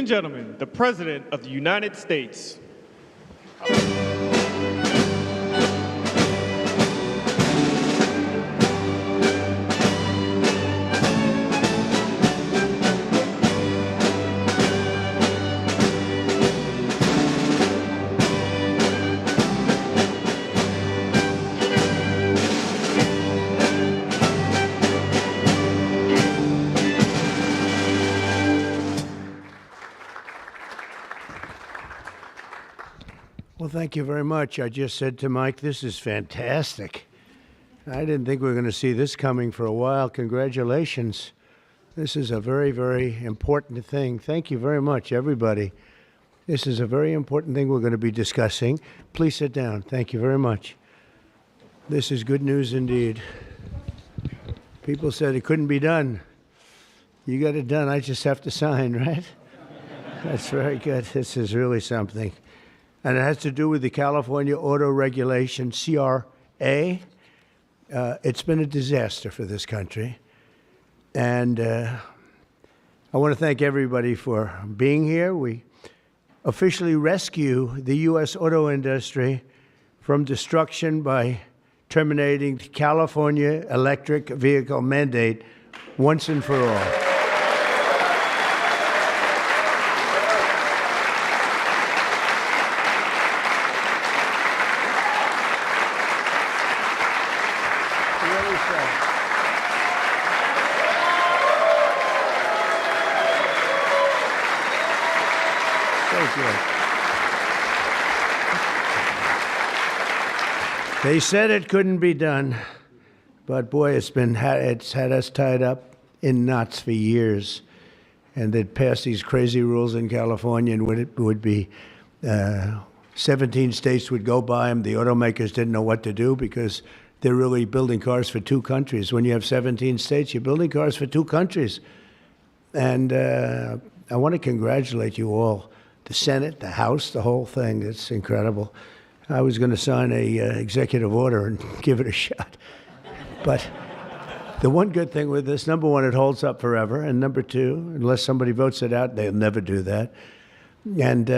and gentlemen, the President of the United States. Well, thank you very much. I just said to Mike, this is fantastic. I didn't think we were going to see this coming for a while. Congratulations. This is a very, very important thing. Thank you very much, everybody. This is a very important thing we're going to be discussing. Please sit down. Thank you very much. This is good news indeed. People said it couldn't be done. You got it done. I just have to sign, right? That's very good. This is really something. And it has to do with the California Auto Regulation, CRA. It's been a disaster for this country. And I want to thank everybody for being here. We officially rescue the U.S. auto industry from destruction by terminating the California electric vehicle mandate once and for all. They said it couldn't be done, but boy, it's had us tied up in knots for years. And they'd pass these crazy rules in California, and it would be 17 states would go by them. The automakers didn't know what to do because they're really building cars for two countries. When you have 17 states, you're building cars for two countries. And I want to congratulate you all, the Senate, the House, the whole thing. It's incredible. I was going to sign a executive order and give it a shot. But the one good thing with this, number one, it holds up forever. And number two, unless somebody votes it out, they'll never do that. And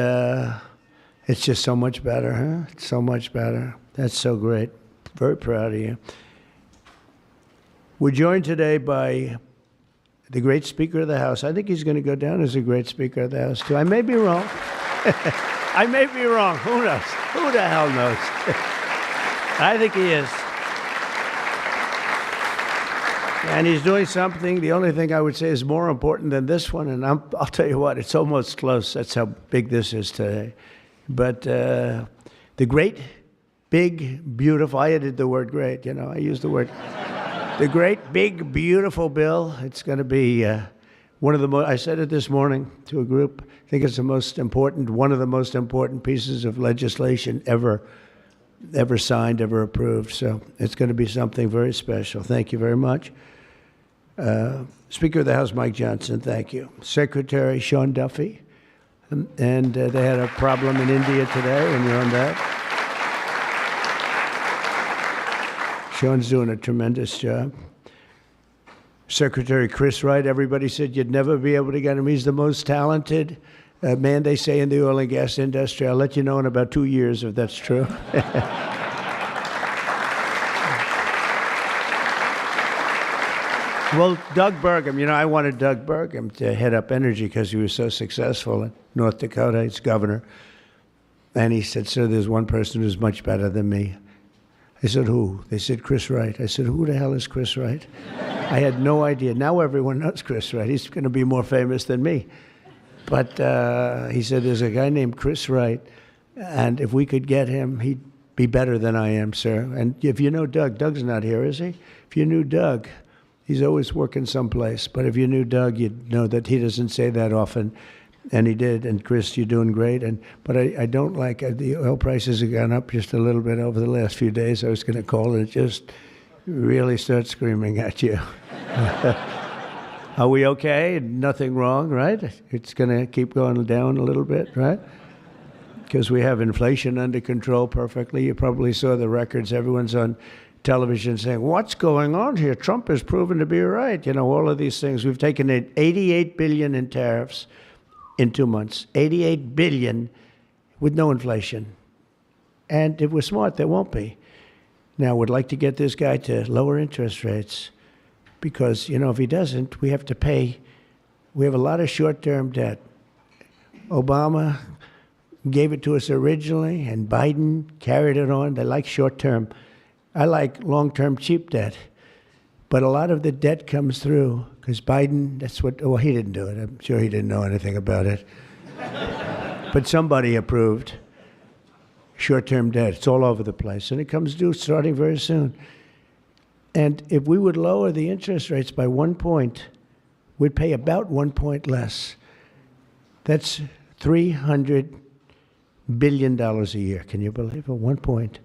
it's just so much better, huh? It's so much better. That's so great. Very proud of you. We're joined today by the great Speaker of the House. I think he's going to go down as a great Speaker of the House, too. I may be wrong. I may be wrong. Who knows? Who the hell knows? I think he is. And he's doing something, the only thing I would say is more important than this one, and I'll tell you what, it's almost close. That's how big this is today. But the great, big, beautiful, I added the word great, you know, I used the word. The great, big, beautiful bill. It's going to be one of the most, I said it this morning to a group, I think it's the most important, one of the most important pieces of legislation ever signed, ever approved. So it's going to be something very special. Thank you very much. Speaker of the House, Mike Johnson, thank you. Secretary Sean Duffy, and they had a problem in India today, and you're on that. Sean's doing a tremendous job. Secretary Chris Wright, everybody said you'd never be able to get him. He's the most talented man, they say, in the oil and gas industry. I'll let you know in about 2 years if that's true. Well, Doug Burgum, you know, I wanted Doug Burgum to head up energy because he was so successful in North Dakota. He's governor. And he said, sir, there's one person who's much better than me. I said, who? They said, Chris Wright. I said, who the hell is Chris Wright? I had no idea. Now everyone knows Chris Wright. He's going to be more famous than me. But he said, there's a guy named Chris Wright, and if we could get him, he'd be better than I am, sir. And if you know Doug, Doug's not here, is he? If you knew Doug, he's always working someplace. But if you knew Doug, you'd know that he doesn't say that often. And he did. And Chris, you're doing great. But I don't like the oil prices have gone up just a little bit over the last few days. I was going to call and just really start screaming at you. Are we okay? Nothing wrong, right? It's going to keep going down a little bit, right? Because we have inflation under control perfectly. You probably saw the records. Everyone's on television saying, what's going on here? Trump has proven to be right. You know, all of these things. We've taken in $88 billion in tariffs. in 2 months. 88 billion with no inflation. And if we're smart, there won't be. Now, we'd like to get this guy to lower interest rates because, if he doesn't, we have to pay. We have a lot of short-term debt. Obama gave it to us originally, and Biden carried it on. They like short-term. I like long-term cheap debt. But a lot of the debt comes through because Biden, he didn't do it. I'm sure he didn't know anything about it. But somebody approved short-term debt. It's all over the place. And it comes due starting very soon. And if we would lower the interest rates by 1 point, we'd pay about 1 point less. That's $300 billion a year. Can you believe it? 1 point.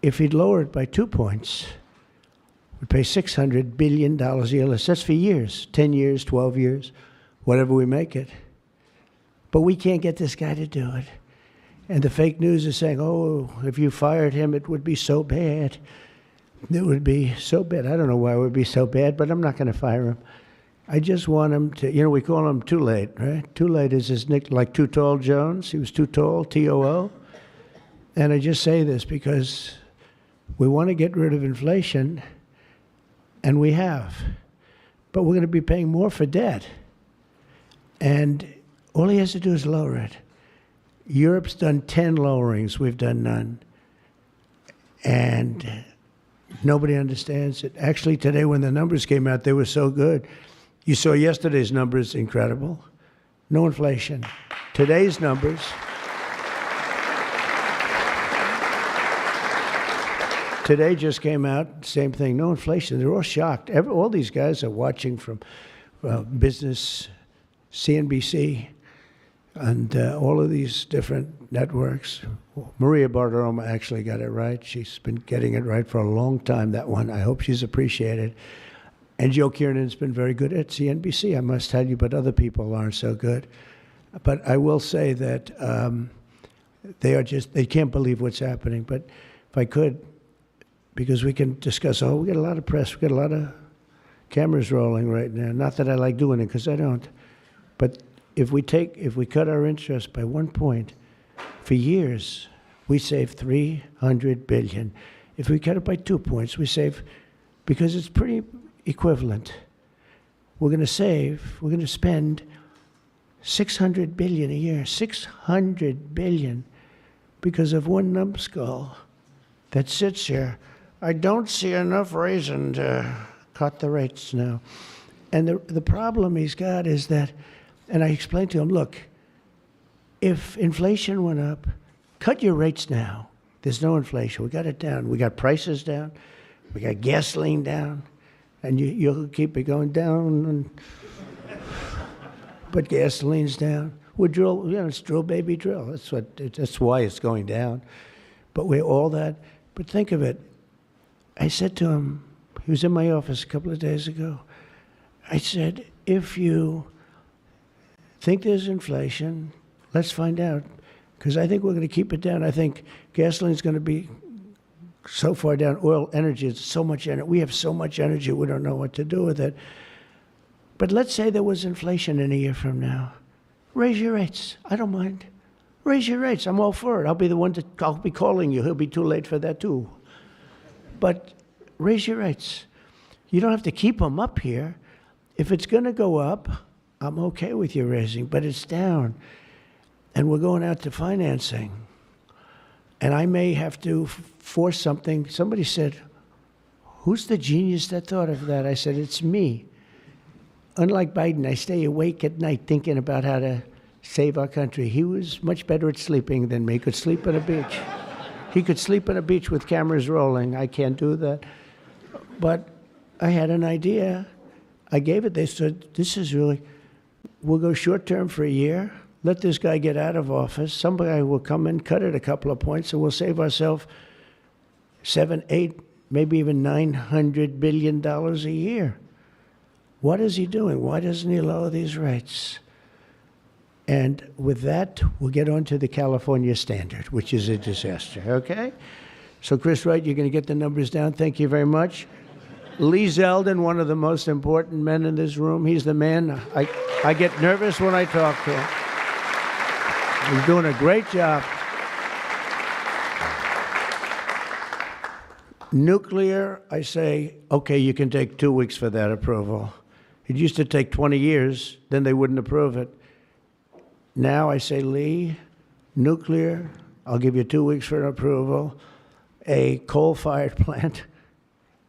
If he'd lower it by 2 points, we'd pay $600 billion a year less. That's for years, 10 years, 12 years, whatever we make it. But we can't get this guy to do it. And the fake news is saying, if you fired him, it would be so bad. It would be so bad. I don't know why it would be so bad, but I'm not going to fire him. I just want him to, we call him Too Late, right? Too Late is his nickname, like Too Tall Jones. He was too tall, T-O-O. And I just say this because we want to get rid of inflation, and we have. But we're going to be paying more for debt. And all he has to do is lower it. Europe's done 10 lowerings. We've done none. And nobody understands it. Actually, today when the numbers came out, they were so good. You saw yesterday's numbers, incredible. No inflation. Today's numbers. Today just came out, same thing, no inflation. They're all shocked. All these guys are watching from business, CNBC, and all of these different networks. Maria Bartiromo actually got it right. She's been getting it right for a long time, that one. I hope she's appreciated. And Joe Kiernan's been very good at CNBC, I must tell you, but other people aren't so good. But I will say that they can't believe what's happening. But if I could, because we can discuss, we get a lot of press, we get a lot of cameras rolling right now. Not that I like doing it, because I don't. But if we cut our interest by 1 point, for years, we save $300 billion. If we cut it by 2 points, we save, because it's pretty equivalent. We're going to spend $600 billion a year, $600 billion, because of one numbskull that sits here. I don't see enough reason to cut the rates now. And the problem he's got is that, and I explained to him, look, if inflation went up, cut your rates now. There's no inflation. We got it down. We got prices down. We got gasoline down. And you'll keep it going down. But gasoline's down. We drill, it's drill, baby, drill. That's why it's going down. But we're all that. But think of it. I said to him, he was in my office a couple of days ago. I said, if you think there's inflation, let's find out. Because I think we're going to keep it down. I think gasoline's going to be so far down. Oil, energy, it's so much energy. We have so much energy, we don't know what to do with it. But let's say there was inflation in a year from now. Raise your rates. I don't mind. Raise your rates. I'm all for it. I'll be calling you. He'll be too late for that too. But raise your rates. You don't have to keep them up here. If it's going to go up, I'm okay with you raising, but it's down. And we're going out to financing. And I may have to force something. Somebody said, who's the genius that thought of that? I said, it's me. Unlike Biden, I stay awake at night thinking about how to save our country. He was much better at sleeping than me. He could sleep on a beach. He could sleep on a beach with cameras rolling. I can't do that. But I had an idea. I gave it. They said, we'll go short term for a year. Let this guy get out of office. Somebody will come in, cut it a couple of points, and we'll save ourselves $7, $8, maybe even $900 billion a year. What is he doing? Why doesn't he lower these rates? And with that, we'll get on to the California standard, which is a disaster, okay? So, Chris Wright, you're going to get the numbers down. Thank you very much. Lee Zeldin, one of the most important men in this room. He's the man. I get nervous when I talk to him. He's doing a great job. Nuclear, I say, okay, you can take 2 weeks for that approval. It used to take 20 years, then they wouldn't approve it. Now I say, Lee, nuclear, I'll give you 2 weeks for an approval. A coal-fired plant,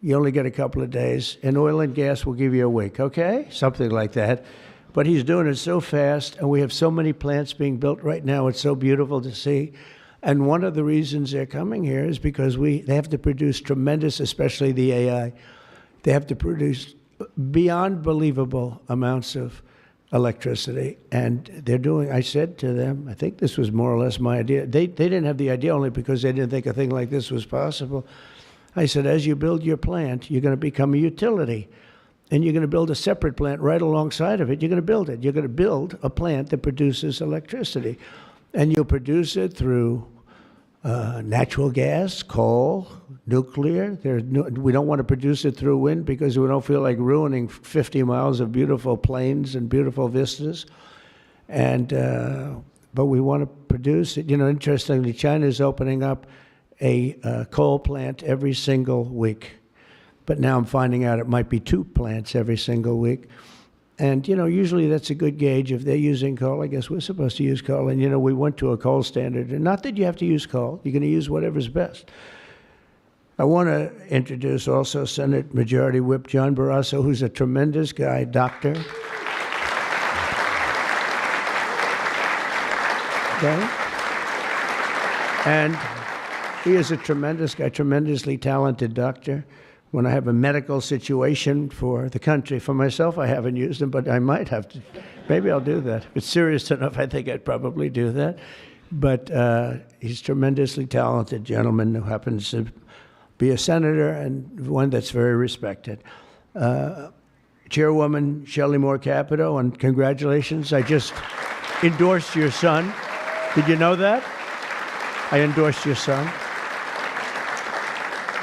you only get a couple of days. And oil and gas will give you a week, okay? Something like that. But he's doing it so fast, and we have so many plants being built right now. It's so beautiful to see. And one of the reasons they're coming here is because they have to produce tremendous, especially the AI, they have to produce beyond believable amounts of electricity. And they're doing, I said to them, I think this was more or less my idea. They didn't have the idea only because they didn't think a thing like this was possible. I said, as you build your plant, you're going to become a utility. And you're going to build a separate plant right alongside of it. You're going to build it. You're going to build a plant that produces electricity. And you'll produce it through natural gas, coal, nuclear. We don't want to produce it through wind because we don't feel like ruining 50 miles of beautiful plains and beautiful vistas. And but we want to produce it. You know, interestingly, China is opening up a coal plant every single week. But now I'm finding out it might be 2 plants every single week. And, you know, usually that's a good gauge. If they're using coal, I guess we're supposed to use coal. And, you know, we went to a coal standard. And not that you have to use coal. You're going to use whatever's best. I want to introduce also Senate Majority Whip John Barrasso, who's a tremendous guy, doctor. Okay? And he is a tremendous guy, tremendously talented doctor. When I have a medical situation for the country, for myself, I haven't used them, but I might have to. Maybe I'll do that. If it's serious enough, I think I'd probably do that. But he's a tremendously talented gentleman who happens to be a senator and one that's very respected. Chairwoman Shelley Moore Capito, and congratulations. I just endorsed your son. Did you know that? I endorsed your son.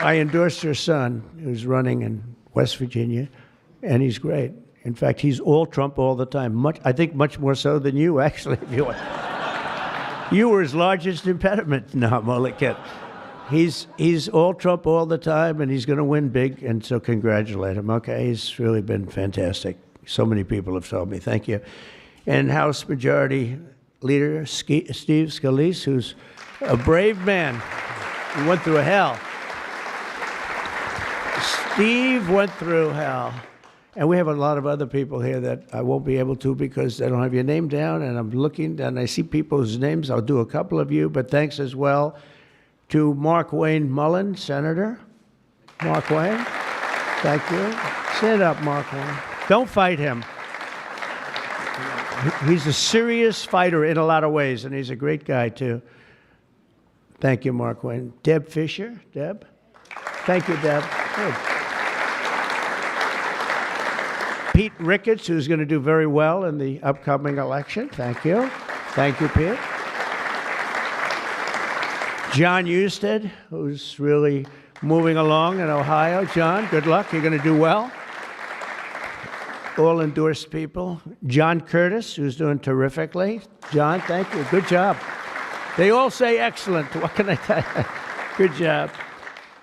I endorsed your son, who's running in West Virginia, and he's great. In fact, he's all Trump all the time. I think much more so than you, actually. If you want. You were his largest impediment. No, I'm only kidding. He's all Trump all the time, and he's going to win big, and so congratulate him. Okay, he's really been fantastic. So many people have told me. Thank you. And House Majority Leader Steve Scalise, who's a brave man. He went through hell. Steve went through hell. And we have a lot of other people here that I won't be able to because I don't have your name down, and I'm looking, and I see people's names. I'll do a couple of you, but thanks as well to Mark Wayne Mullen, Senator. Mark Wayne, thank you. Stand up, Mark Wayne. Don't fight him. He's a serious fighter in a lot of ways, and he's a great guy, too. Thank you, Mark Wayne. Deb Fisher. Deb? Thank you, Deb. Good. Pete Ricketts, who's going to do very well in the upcoming election. Thank you. Thank you, Pete. John Husted, who's really moving along in Ohio. John, good luck. You're going to do well. All endorsed people. John Curtis, who's doing terrifically. John, thank you. Good job. They all say excellent. What can I tell you? Good job.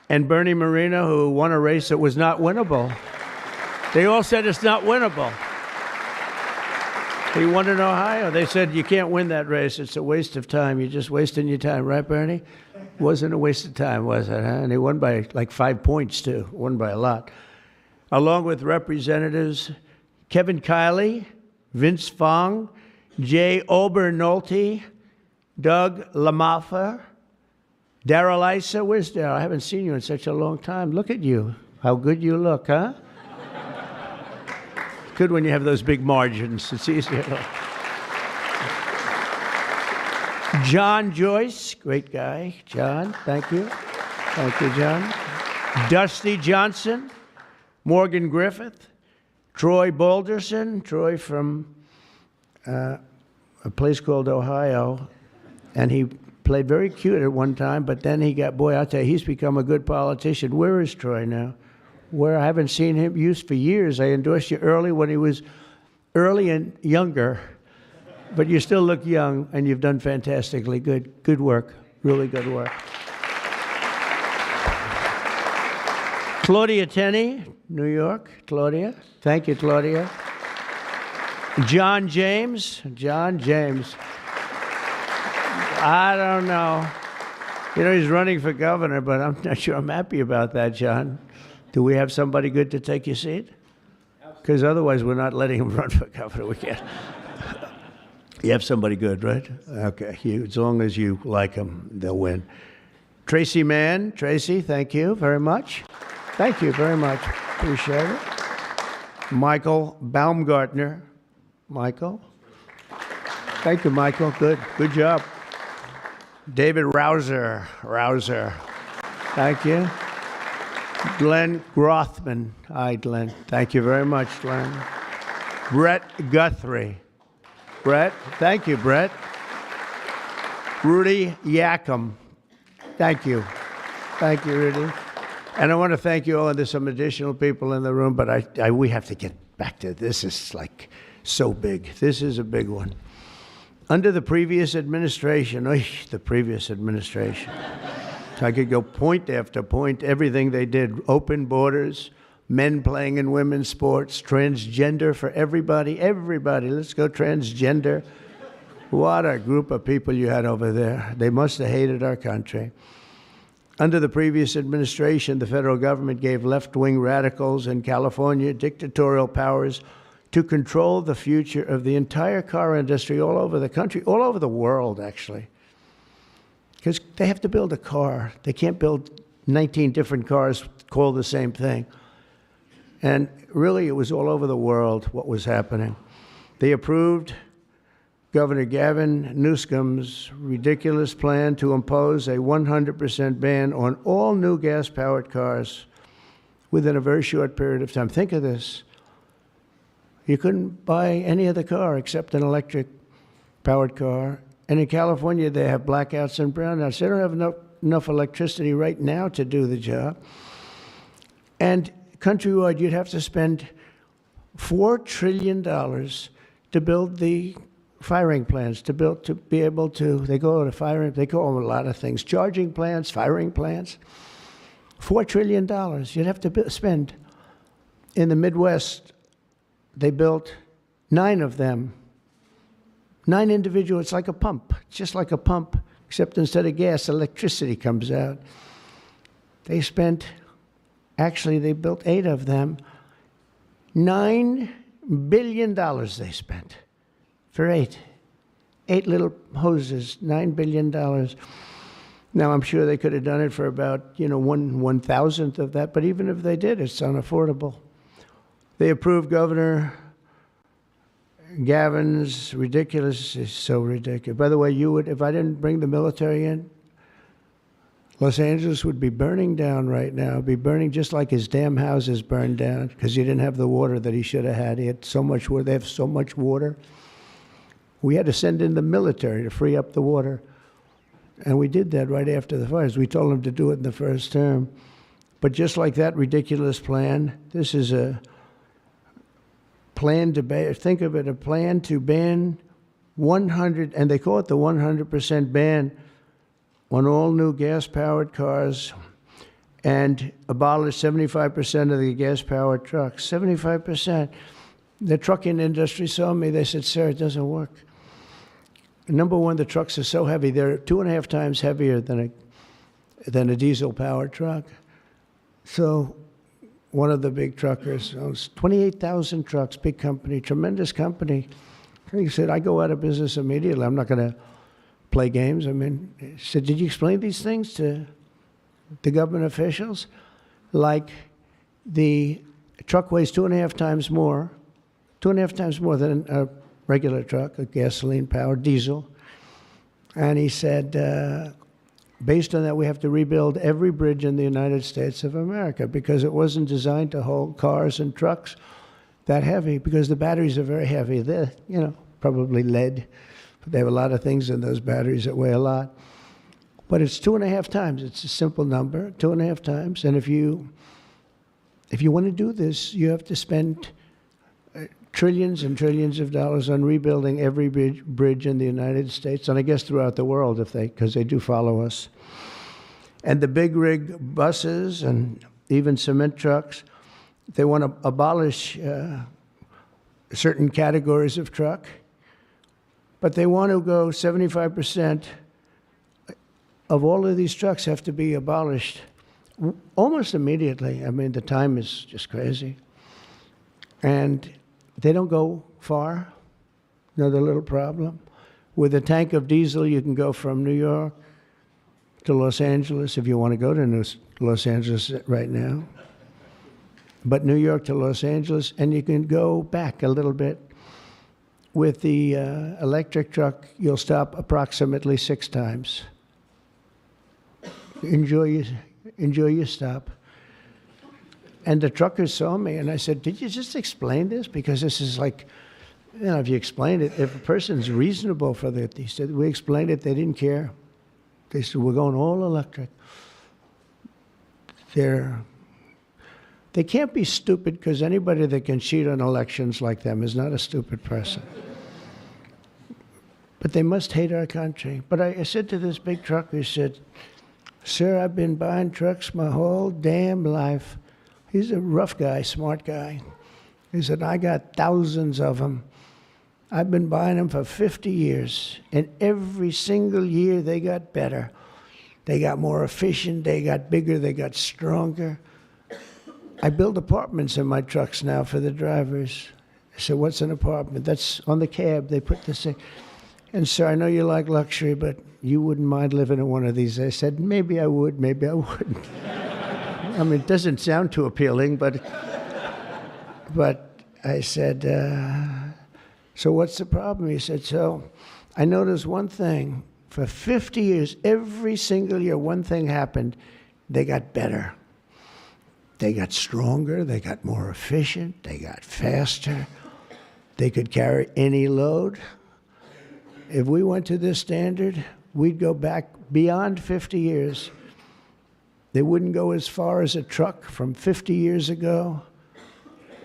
And Bernie Moreno, who won a race that was not winnable. They all said it's not winnable. He won in Ohio. They said, you can't win that race. It's a waste of time. You're just wasting your time. Right, Bernie? Wasn't a waste of time, was it? Huh? And he won by like 5 points, too. Won by a lot. Along with Representatives Kevin Kiley, Vince Fong, Jay Obernolte, Doug Lamaffa, Darrell Issa. Where's Darrell? I haven't seen you in such a long time. Look at you. How good you look, huh? Good when you have those big margins. It's easier. John Joyce, great guy. John, thank you. Thank you, John. Dusty Johnson, Morgan Griffith, Troy Balderson. Troy from a place called Ohio, and he played very cute at one time, but then he got, boy, I'll tell you, he's become a good politician. Where is Troy now? Where I haven't seen him used for years. I endorsed you early when he was early and younger. But you still look young, and you've done fantastically good. Good work. Really good work. Claudia Tenney, New York. Claudia. Thank you, Claudia. John James. John James. I don't know. You know, he's running for governor, but I'm not sure I'm happy about that, John. Do we have somebody good to take your seat? Because otherwise we're not letting him run for governor. We can't. You have somebody good, right? Okay. As long as you like him, they'll win. Tracy Mann. Tracy, thank you very much. Thank you very much. Appreciate it. Michael Baumgartner. Michael. Thank you, Michael. Good. Good job. David Rouser. Rouser. Thank you. Glenn Grothman. Hi, Glenn. Thank you very much, Glenn. Brett Guthrie. Brett. Thank you, Brett. Rudy Yackham. Thank you. Thank you, Rudy. And I want to thank you all. And there's some additional people in the room, but we have to get back to this. Is like so big. This is a big one. Under the previous administration, the previous administration, I could go point after point, everything they did, open borders, men playing in women's sports, transgender for everybody, let's go transgender. What a group of people you had over there. They must have hated our country. Under the previous administration, the federal government gave left-wing radicals in California dictatorial powers to control the future of the entire car industry all over the country, all over the world, actually. Because they have to build a car. They can't build 19 different cars called the same thing. And really, it was all over the world what was happening. They approved Governor Gavin Newsom's ridiculous plan to impose a 100% ban on all new gas-powered cars within a very short period of time. Think of this. You couldn't buy any other car except an electric-powered car. And in California, they have blackouts and brownouts. They don't have enough electricity right now to do the job. And countrywide, you'd have to spend $4 trillion to build the firing plants, to be able to, they call it a firing, they call them a lot of things, charging plants, firing plants. $4 trillion you'd have to spend. In the Midwest, they built 9 of them. 9 individual, it's like a pump. It's just like a pump, except instead of gas, electricity comes out. They built 8 of them. $9 billion they spent for 8. 8 little hoses, $9 billion. Now, I'm sure they could have done it for about, 1/1000th of that, but even if they did, it's unaffordable. They approved Governor Gavin's ridiculous, it's so ridiculous. By the way, if I didn't bring the military in, Los Angeles would be burning down right now. It'd be burning just like his damn houses burned down because he didn't have the water that he should have had. He had so much water. They have so much water. We had to send in the military to free up the water. And we did that right after the fires. We told them to do it in the first term. But just like that ridiculous plan, this is a plan to ban, think of it, a plan to ban 100, and they call it the 100% ban on all new gas-powered cars and abolish 75% of the gas-powered trucks. 75%. The trucking industry saw me. They said, sir, it doesn't work. Number one, the trucks are so heavy. They're 2.5 times heavier than a diesel-powered truck. So one of the big truckers owns 28,000 trucks, big company, tremendous company. He said, I go out of business immediately. I'm not going to play games. He said, did you explain these things to the government officials? Like the truck weighs 2.5 times more than a regular truck, a gasoline-powered diesel. And he said, based on that, we have to rebuild every bridge in the United States of America because it wasn't designed to hold cars and trucks that heavy because the batteries are very heavy. They're, probably lead. But they have a lot of things in those batteries that weigh a lot. But it's 2.5 times. It's a simple number, 2.5 times. And if you want to do this, you have to spend trillions and trillions of dollars on rebuilding every bridge in the United States, and I guess throughout the world, because they do follow us. And the big rig buses and even cement trucks, they want to abolish certain categories of truck, but they want to go 75% of all of these trucks have to be abolished almost immediately. I mean, the time is just crazy. And they don't go far. Another little problem. With a tank of diesel, you can go from New York to Los Angeles if you want to go to Los Angeles right now. But New York to Los Angeles, and you can go back a little bit. With the electric truck, you'll stop approximately 6 times. Enjoy your stop. And the truckers saw me, and I said, did you just explain this? Because this is like, if you explain it, if a person's reasonable for that, they said, we explained it, they didn't care. They said, we're going all electric. They can't be stupid, because anybody that can cheat on elections like them is not a stupid person. But they must hate our country. But I said to this big trucker, he said, sir, I've been buying trucks my whole damn life. He's a rough guy, smart guy. He said, I got thousands of them. I've been buying them for 50 years, and every single year they got better. They got more efficient, they got bigger, they got stronger. I build apartments in my trucks now for the drivers. I said, what's an apartment? That's on the cab. They put this thing. And sir, I know you like luxury, but you wouldn't mind living in one of these. I said, maybe I would, maybe I wouldn't. I mean, it doesn't sound too appealing, but I said, so what's the problem? He said, so I noticed one thing. For 50 years, every single year, one thing happened. They got better. They got stronger. They got more efficient. They got faster. They could carry any load. If we went to this standard, we'd go back beyond 50 years. They wouldn't go as far as a truck from 50 years ago.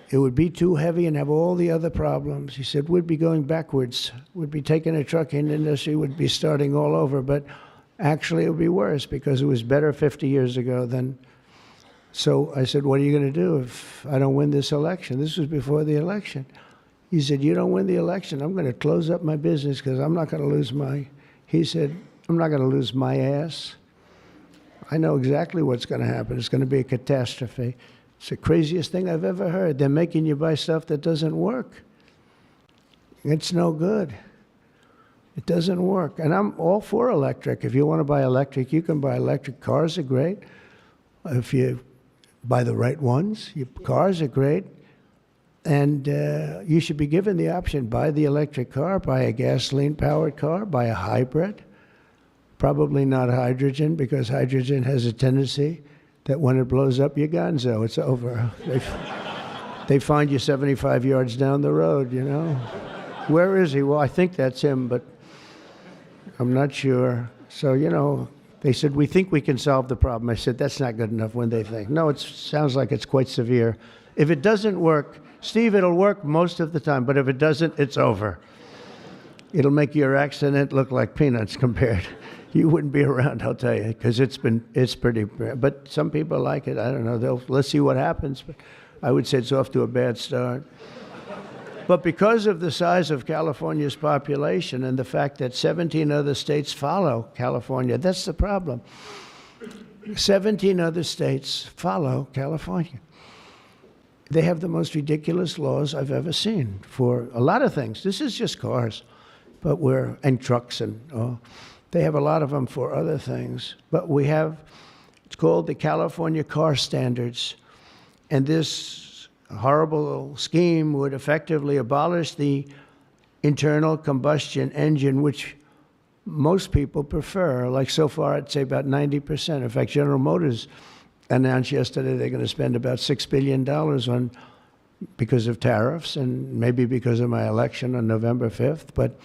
It would be too heavy and have all the other problems. He said, we'd be going backwards. We'd be taking a trucking industry, would be starting all over. But actually, it would be worse because it was better 50 years ago than. So I said, what are you going to do if I don't win this election? This was before the election. He said, you don't win the election, I'm going to close up my business because I'm not going to lose he said, I'm not going to lose my ass. I know exactly what's going to happen. It's going to be a catastrophe. It's the craziest thing I've ever heard. They're making you buy stuff that doesn't work. It's no good. It doesn't work. And I'm all for electric. If you want to buy electric, you can buy electric. Cars are great. If you buy the right ones, cars are great. And you should be given the option, buy the electric car, buy a gasoline-powered car, buy a hybrid. Probably not hydrogen, because hydrogen has a tendency that when it blows up, you're gonzo. It's over. They find you 75 yards down the road, you know. Where is he? Well, I think that's him, but I'm not sure. So, you know, they said, we think we can solve the problem. I said, that's not good enough when they think. No, it sounds like it's quite severe. If it doesn't work, Steve, it'll work most of the time, but if it doesn't, it's over. It'll make your accident look like peanuts compared. You wouldn't be around, I'll tell you, because it's pretty, but some people like it. I don't know. Let's see what happens. But I would say it's off to a bad start. But because of the size of California's population and the fact that 17 other states follow California, that's the problem. 17 other states follow California. They have the most ridiculous laws I've ever seen for a lot of things. This is just cars, and trucks, and they have a lot of them for other things. But it's called the California Car Standards. And this horrible scheme would effectively abolish the internal combustion engine, which most people prefer. Like so far, I'd say about 90%. In fact, General Motors announced yesterday they're going to spend about $6 billion because of tariffs, and maybe because of my election on November 5th. But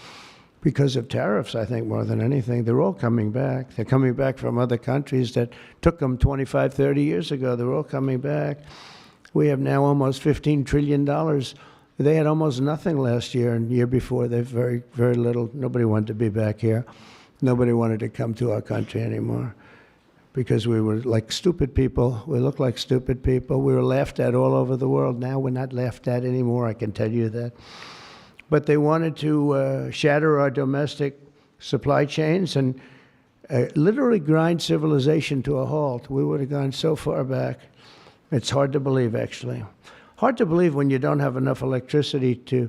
because of tariffs, I think, more than anything, they're all coming back. They're coming back from other countries that took them 25, 30 years ago. They're all coming back. We have now almost $15 trillion They had almost nothing last year, and the year before, they very, very little. Nobody wanted to be back here. Nobody wanted to come to our country anymore because we were like stupid people. We looked like stupid people. We were laughed at all over the world. Now we're not laughed at anymore, I can tell you that. But they wanted to shatter our domestic supply chains and literally grind civilization to a halt. We would have gone so far back. It's hard to believe, actually. Hard to believe when you don't have enough electricity to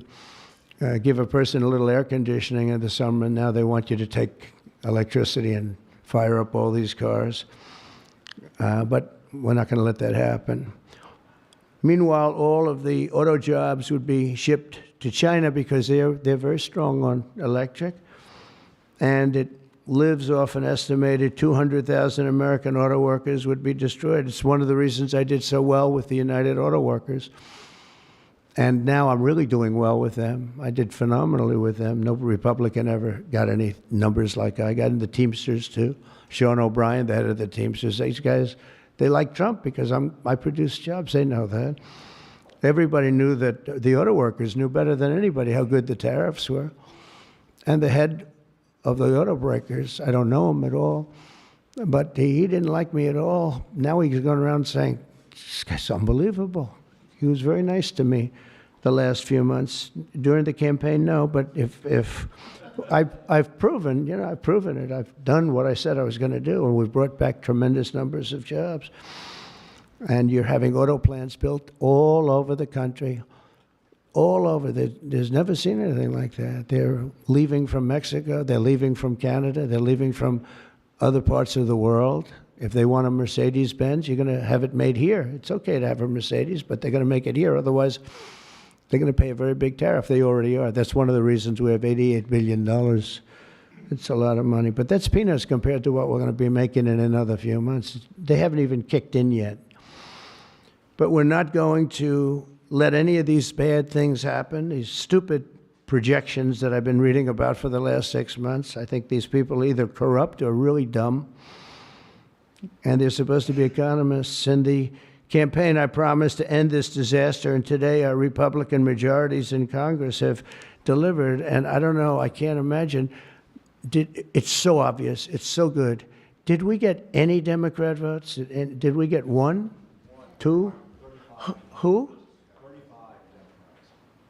give a person a little air conditioning in the summer, and now they want you to take electricity and fire up all these cars. But we're not going to let that happen. Meanwhile, all of the auto jobs would be shipped to China because they're very strong on electric, and it lives off an estimated 200,000 American auto workers would be destroyed. It's one of the reasons I did so well with the United Auto Workers. And now I'm really doing well with them. I did phenomenally with them. No Republican ever got any numbers like I got. And the Teamsters, too. Sean O'Brien, the head of the Teamsters. These guys, they like Trump because I produce jobs. They know that. Everybody knew that the auto workers knew better than anybody how good the tariffs were. And the head of the autobreakers, I don't know him at all, but he didn't like me at all. Now he's going around saying, this guy's unbelievable. He was very nice to me the last few months. During the campaign, no, but if I've proven, I've proven it. I've done what I said I was going to do, and we've brought back tremendous numbers of jobs. And you're having auto plants built all over the country, all over. There's never seen anything like that. They're leaving from Mexico. They're leaving from Canada. They're leaving from other parts of the world. If they want a Mercedes-Benz, you're going to have it made here. It's okay to have a Mercedes, but they're going to make it here. Otherwise, they're going to pay a very big tariff. They already are. That's one of the reasons we have $88 billion. It's a lot of money. But that's peanuts compared to what we're going to be making in another few months. They haven't even kicked in yet. But we're not going to let any of these bad things happen, these stupid projections that I've been reading about for the last 6 months. I think these people are either corrupt or really dumb. And they're supposed to be economists. In the campaign, I promised to end this disaster, and today our Republican majorities in Congress have delivered. And I don't know, I can't imagine. It's so obvious. It's so good. Did we get any Democrat votes? Did we get one? Two? Who?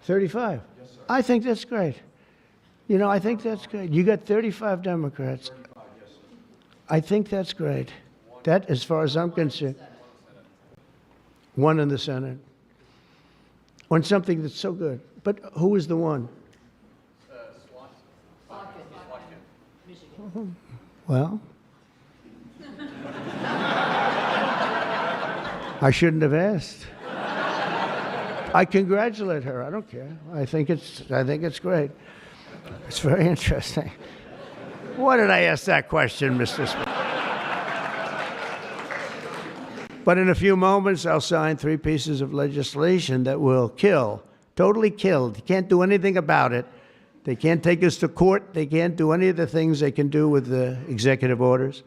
35. Yes, sir. I think that's great. I think that's great. You got 35 Democrats. 35, yes, sir. I think that's great. That, as far as I'm concerned, one in the Senate. On something that's so good. But who is the one? Michigan. Well, I shouldn't have asked. I congratulate her. I don't care. I think it's great. It's very interesting. Why did I ask that question, Mr. Smith? But in a few moments, I'll sign 3 pieces of legislation that will kill, totally kill. You can't do anything about it. They can't take us to court. They can't do any of the things they can do with the executive orders.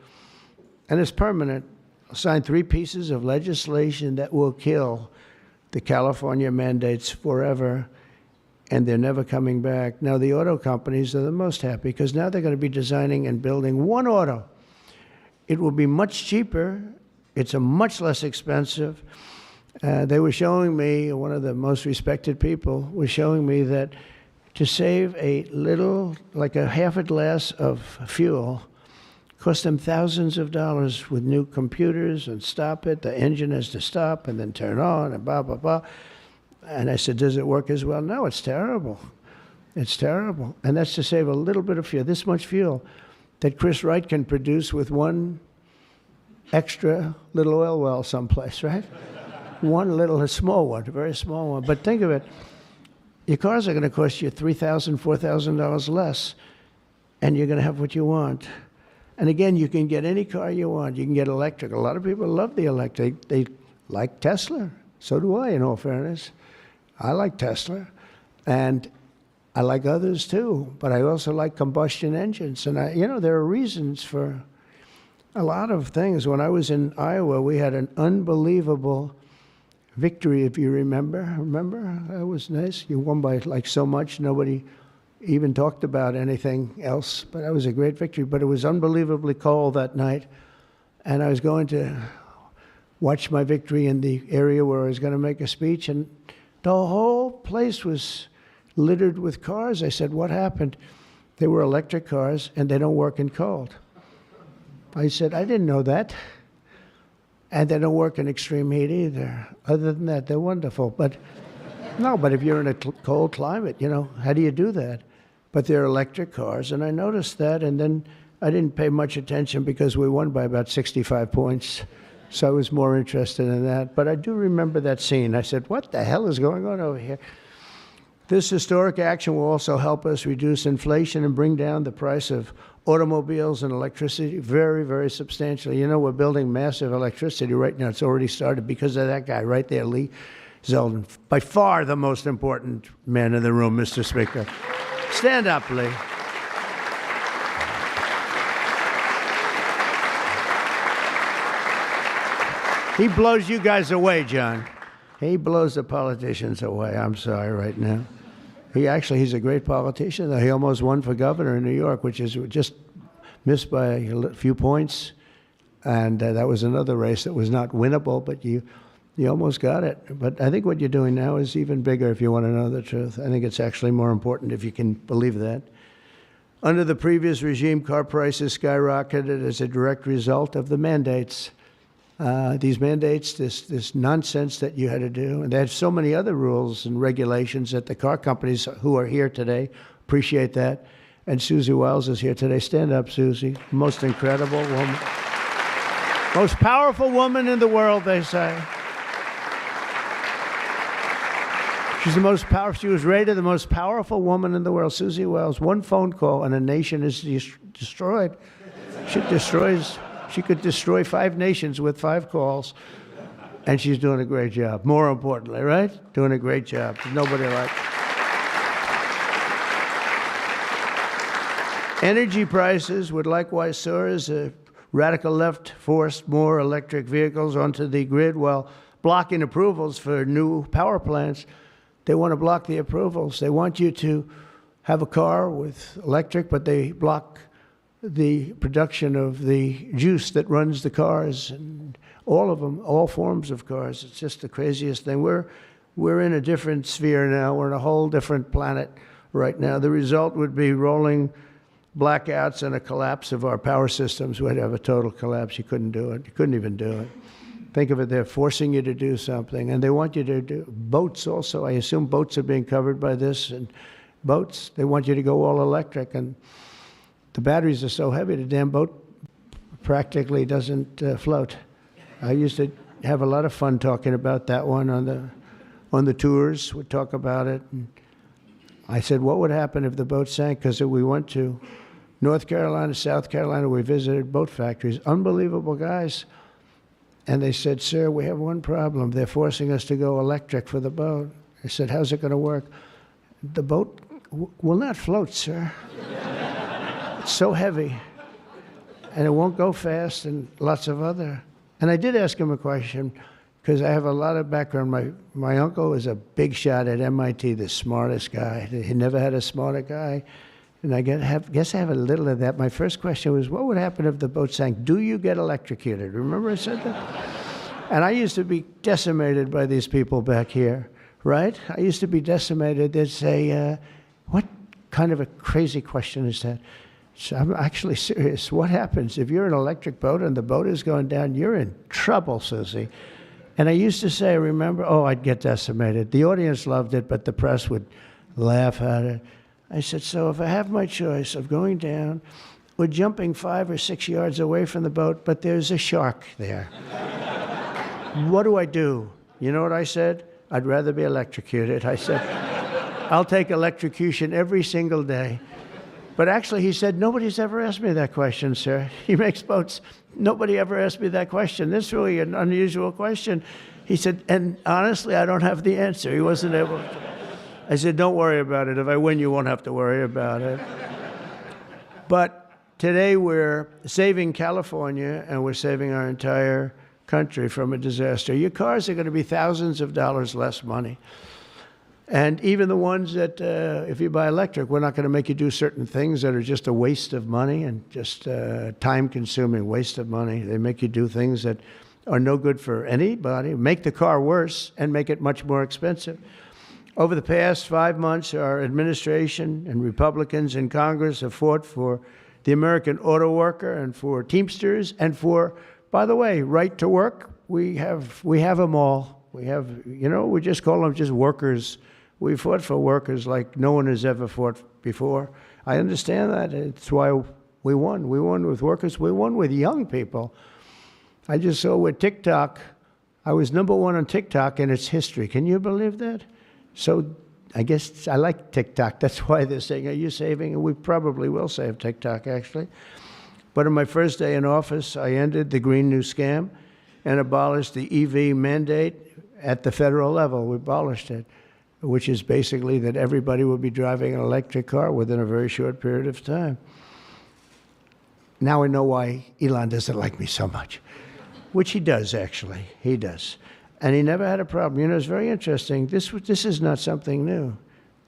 And it's permanent. I'll sign 3 pieces of legislation that will kill the California mandates forever, and they're never coming back. Now, the auto companies are the most happy because now they're going to be designing and building one auto. It will be much cheaper. It's a much less expensive. They were showing me, one of the most respected people was showing me that to save a little, like a half a glass of fuel, cost them thousands of dollars with new computers and stop it. The engine has to stop and then turn on and blah, blah, blah. And I said, does it work as well? No, it's terrible. It's terrible. And that's to save a little bit of fuel, this much fuel that Chris Wright can produce with one extra little oil well someplace, right? One little, a small one, a very small one. But think of it. Your cars are going to cost you $3,000, $4,000 less, and you're going to have what you want. And again, you can get any car you want. You can get electric. A lot of people love the electric. They like Tesla. So do I, in all fairness. I like Tesla. And I like others too. But I also like combustion engines. And there are reasons for a lot of things. When I was in Iowa, we had an unbelievable victory, if you remember. Remember? That was nice. You won by like so much, nobody even talked about anything else. But that was a great victory. But it was unbelievably cold that night. And I was going to watch my victory in the area where I was going to make a speech. And the whole place was littered with cars. I said, what happened? They were electric cars, and they don't work in cold. I said, I didn't know that. And they don't work in extreme heat either. Other than that, they're wonderful. But no, but if you're in a cold climate, you know, how do you do that? But they're electric cars, and I noticed that, and then I didn't pay much attention because we won by about 65 points. So I was more interested in that. But I do remember that scene. I said, what the hell is going on over here? This historic action will also help us reduce inflation and bring down the price of automobiles and electricity very, very substantially. You know, we're building massive electricity right now. It's already started because of that guy right there, Lee Zeldin. By far the most important man in the room, Mr. Speaker. Stand up, Lee. He blows you guys away, John. He blows the politicians away. I'm sorry right now. He's a great politician. He almost won for governor in New York, which is just missed by a few points. And that was another race that was not winnable, but you almost got it. But I think what you're doing now is even bigger if you want to know the truth. I think it's actually more important if you can believe that. Under the previous regime, car prices skyrocketed as a direct result of the mandates. These mandates, this nonsense that you had to do. And they had so many other rules and regulations that the car companies who are here today appreciate that. And Susie Wiles is here today. Stand up, Susie. Most incredible woman. Most powerful woman in the world, they say. She's the most powerful. She was rated the most powerful woman in the world. Susie Wiles. One phone call and a nation is destroyed. She could destroy 5 nations with 5 calls, and she's doing a great job. More importantly, right? Doing a great job. There's nobody like her. Energy prices would likewise soar as the radical left forced more electric vehicles onto the grid while blocking approvals for new power plants. They want to block the approvals. They want you to have a car with electric, but they block the production of the juice that runs the cars, and all of them, all forms of cars. It's just the craziest thing. We're in a different sphere now. We're in a whole different planet right now. The result would be rolling blackouts and a collapse of our power systems. We'd have a total collapse. You couldn't do it. You couldn't even do it. Think of it, they're forcing you to do something, and they want you to do boats also. I assume boats are being covered by this, and boats, they want you to go all electric, and the batteries are so heavy, the damn boat practically doesn't float. I used to have a lot of fun talking about that one on the tours. We'd talk about it. And I said, what would happen if the boat sank? Because we went to North Carolina, South Carolina. We visited boat factories. Unbelievable guys. And they said, sir, we have one problem. They're forcing us to go electric for the boat. I said, how's it going to work? The boat will not float, sir. It's so heavy, and it won't go fast, and lots of other. And I did ask him a question, because I have a lot of background. My uncle was a big shot at MIT, the smartest guy. He never had a smarter guy. And I guess I have a little of that. My first question was, what would happen if the boat sank? Do you get electrocuted? Remember I said that? And I used to be decimated by these people back here, right? I used to be decimated. They'd say, what kind of a crazy question is that? So I'm actually serious. What happens if you're an electric boat and the boat is going down? You're in trouble, Susie. And I used to say, remember, I'd get decimated. The audience loved it, but the press would laugh at it. I said, so if I have my choice of going down or jumping 5 or 6 yards away from the boat, but there's a shark there, what do I do? You know what I said? I'd rather be electrocuted. I said, I'll take electrocution every single day. But actually, he said, nobody's ever asked me that question, sir. He makes boats. Nobody ever asked me that question. This is really an unusual question. He said, and honestly, I don't have the answer. He wasn't able to. I said, don't worry about it. If I win, you won't have to worry about it. But today we're saving California, and we're saving our entire country from a disaster. Your cars are going to be thousands of dollars less money. And even the ones that, if you buy electric, we're not going to make you do certain things that are just a waste of money and just time-consuming waste of money. They make you do things that are no good for anybody, make the car worse, and make it much more expensive. Over the past 5 months, our administration and Republicans in Congress have fought for the American auto worker and for Teamsters and for, by the way, right to work. We have them all. We have, we just call them just workers. We fought for workers like no one has ever fought before. I understand that. It's why we won. We won with workers. We won with young people. I just saw with TikTok, I was #1 on TikTok in its history. Can you believe that? So I guess I like TikTok. That's why they're saying, are you saving? And we probably will save TikTok, actually. But on my first day in office, I ended the Green New Scam and abolished the EV mandate at the federal level. We abolished it, which is basically that everybody will be driving an electric car within a very short period of time. Now I know why Elon doesn't like me so much, which he does, actually. He does. And he never had a problem. It's very interesting. This is not something new.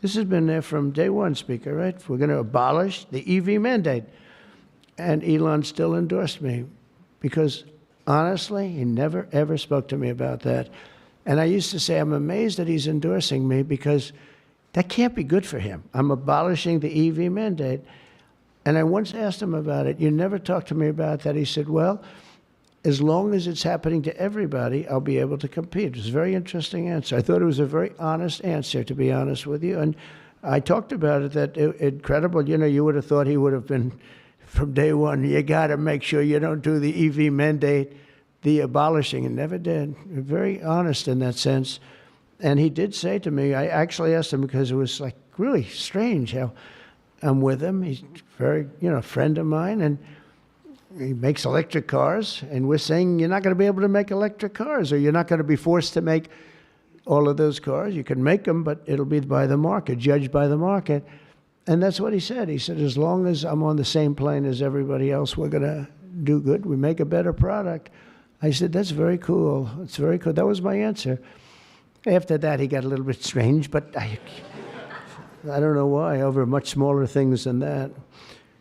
This has been there from day one, Speaker, right? We're going to abolish the EV mandate. And Elon still endorsed me because, honestly, he never, ever spoke to me about that. And I used to say, I'm amazed that he's endorsing me because that can't be good for him. I'm abolishing the EV mandate. And I once asked him about it. You never talked to me about that. He said, well, as long as it's happening to everybody, I'll be able to compete. It was a very interesting answer. I thought it was a very honest answer, to be honest with you. And I talked about it, that incredible, you would have thought he would have been, from day one, you got to make sure you don't do the EV mandate, the abolishing, and never did. Very honest in that sense. And he did say to me, I actually asked him because it was like really strange how I'm with him. He's very, a friend of mine, and he makes electric cars, and we're saying you're not going to be able to make electric cars, or you're not going to be forced to make all of those cars. You can make them, but it'll be by the market, judged by the market. And that's what he said. He said, as long as I'm on the same plane as everybody else, we're going to do good. We make a better product. I said, that's very cool. It's very cool. That was my answer. After that, he got a little bit strange, but I don't know why, over much smaller things than that.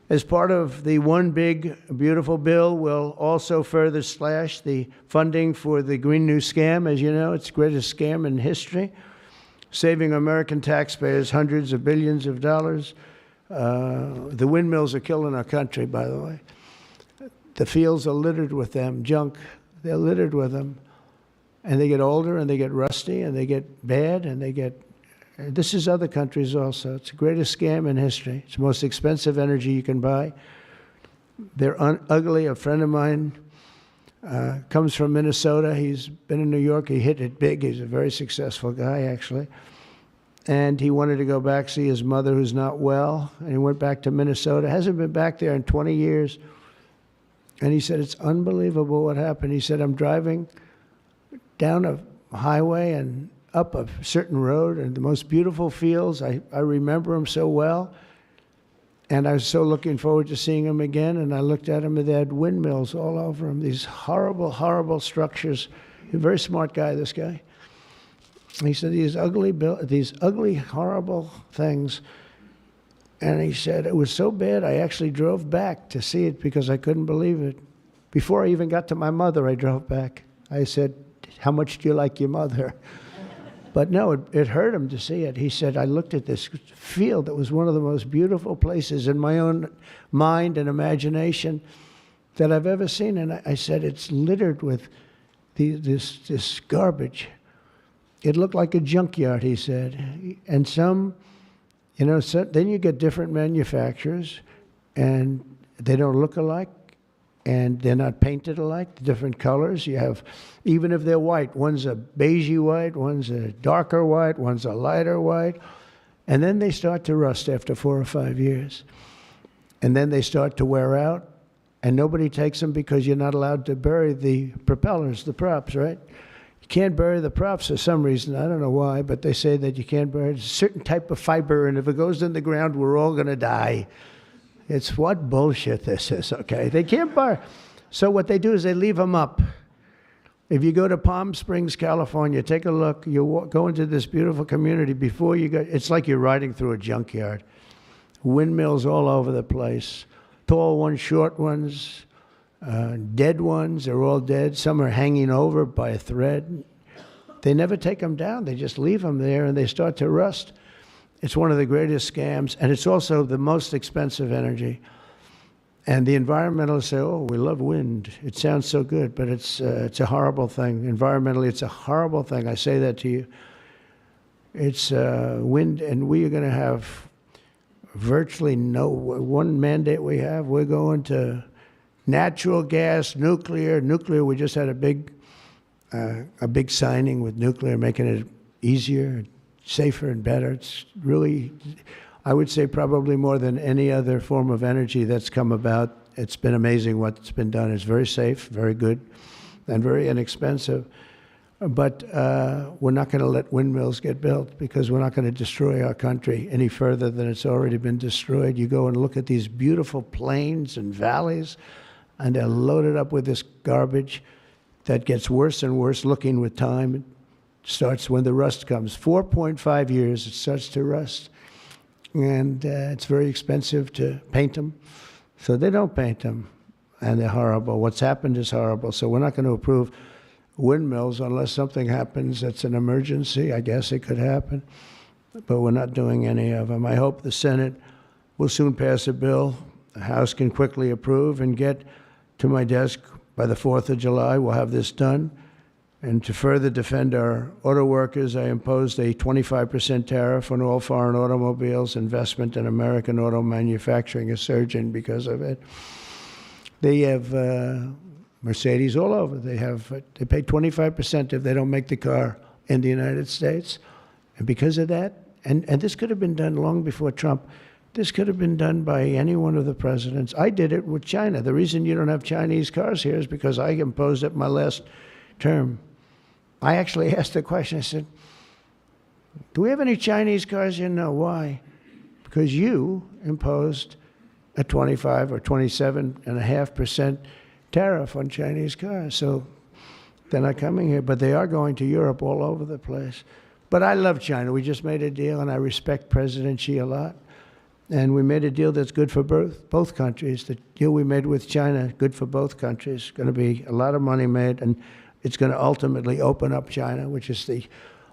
As part of the One Big Beautiful Bill, we'll also further slash the funding for the Green New Scam. As you know, it's the greatest scam in history, saving American taxpayers hundreds of billions of dollars. The windmills are killing our country, by the way. The fields are littered with them, junk. They're littered with them. And they get older, and they get rusty, and they get bad, and they get... This is other countries also. It's the greatest scam in history. It's the most expensive energy you can buy. They're ugly. A friend of mine comes from Minnesota. He's been in New York. He hit it big. He's a very successful guy, actually. And he wanted to go back, see his mother who's not well. And he went back to Minnesota. Hasn't been back there in 20 years. And he said, it's unbelievable what happened. He said, I'm driving down a highway and up a certain road, and the most beautiful fields. I remember them so well. And I was so looking forward to seeing them again. And I looked at them, and they had windmills all over them, these horrible, horrible structures. He's a very smart guy, this guy. He said, these ugly, horrible things. And he said, it was so bad, I actually drove back to see it because I couldn't believe it. Before I even got to my mother, I drove back. I said, how much do you like your mother? But no, it hurt him to see it. He said, I looked at this field that was one of the most beautiful places in my own mind and imagination that I've ever seen. And I said, it's littered with this garbage. It looked like a junkyard, he said. And some, then you get different manufacturers, and they don't look alike. And they're not painted alike, different colors. You have, even if they're white, one's a beigey white, one's a darker white, one's a lighter white. And then they start to rust after 4 or 5 years. And then they start to wear out, and nobody takes them because you're not allowed to bury the propellers, the props, right? You can't bury the props for some reason. I don't know why, but they say that you can't bury a certain type of fiber, and if it goes in the ground, we're all going to die. It's what bullshit this is, okay? They can't buy. So what they do is they leave them up. If you go to Palm Springs, California, take a look. You go into this beautiful community. Before you go, it's like you're riding through a junkyard. Windmills all over the place. Tall ones, short ones, dead ones. They're all dead. Some are hanging over by a thread. They never take them down. They just leave them there, and they start to rust. It's one of the greatest scams, and it's also the most expensive energy. And the environmentalists say, oh, we love wind. It sounds so good, but it's a horrible thing. Environmentally, it's a horrible thing. I say that to you. It's wind, and we are going to have virtually no, one mandate we have, we're going to natural gas, nuclear. Nuclear, we just had a big signing with nuclear, making it easier, safer, and better. It's really, I would say, probably more than any other form of energy that's come about. It's been amazing what's been done. It's very safe, very good, and very inexpensive. But we're not going to let windmills get built because we're not going to destroy our country any further than it's already been destroyed. You go and look at these beautiful plains and valleys, and they're loaded up with this garbage that gets worse and worse looking with time. It starts when the rust comes. 4.5 years, it starts to rust. And it's very expensive to paint them. So they don't paint them, and they're horrible. What's happened is horrible. So we're not going to approve windmills unless something happens that's an emergency. I guess it could happen, but we're not doing any of them. I hope the Senate will soon pass a bill the House can quickly approve and get to my desk by the 4th of July. We'll have this done. And to further defend our auto workers, I imposed a 25% tariff on all foreign automobiles. Investment in American auto manufacturing is surging because of it. They have Mercedes all over. They pay 25% if they don't make the car in the United States. And because of that, and this could have been done long before Trump. This could have been done by any one of the presidents. I did it with China. The reason you don't have Chinese cars here is because I imposed it my last term. I actually asked the question. I said, do we have any Chinese cars here? No. Why? Because you imposed a 25 or 27.5% tariff on Chinese cars. So they're not coming here, but they are going to Europe all over the place. But I love China. We just made a deal, and I respect President Xi a lot. And we made a deal that's good for both countries. The deal we made with China, good for both countries. Going to be a lot of money made, and it's going to ultimately open up China, which is the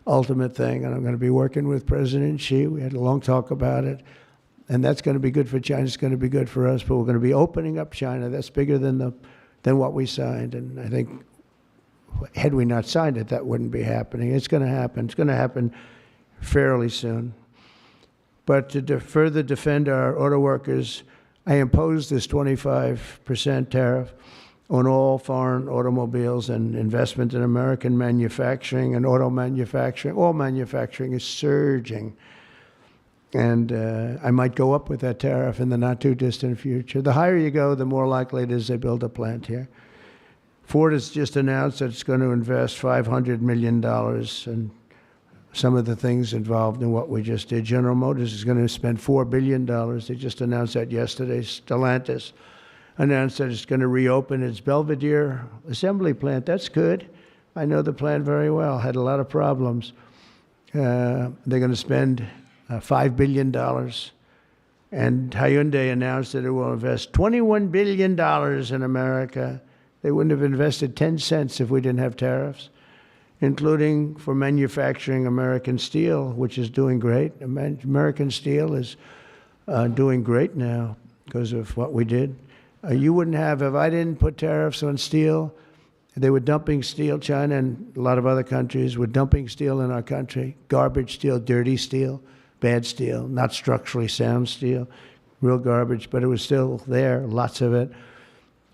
ultimate thing. And I'm going to be working with President Xi. We had a long talk about it. And that's going to be good for China. It's going to be good for us. But we're going to be opening up China. That's bigger than what we signed. And I think had we not signed it, that wouldn't be happening. It's going to happen. It's going to happen fairly soon. But to further defend our auto workers, I imposed this 25% tariff on all foreign automobiles and investment in American manufacturing and auto manufacturing. All manufacturing is surging. And I might go up with that tariff in the not-too-distant future. The higher you go, the more likely it is they build a plant here. Ford has just announced that it's going to invest $500 million in some of the things involved in what we just did. General Motors is going to spend $4 billion. They just announced that yesterday. Stellantis announced that it's going to reopen its Belvidere assembly plant. That's good. I know the plant very well. Had a lot of problems. They're going to spend $5 billion. And Hyundai announced that it will invest $21 billion in America. They wouldn't have invested 10 cents if we didn't have tariffs, including for manufacturing American steel, which is doing great. American steel is doing great now because of what we did. You wouldn't have, if I didn't put tariffs on steel, they were dumping steel. China and a lot of other countries were dumping steel in our country. Garbage steel, dirty steel, bad steel, not structurally sound steel, real garbage, but it was still there, lots of it.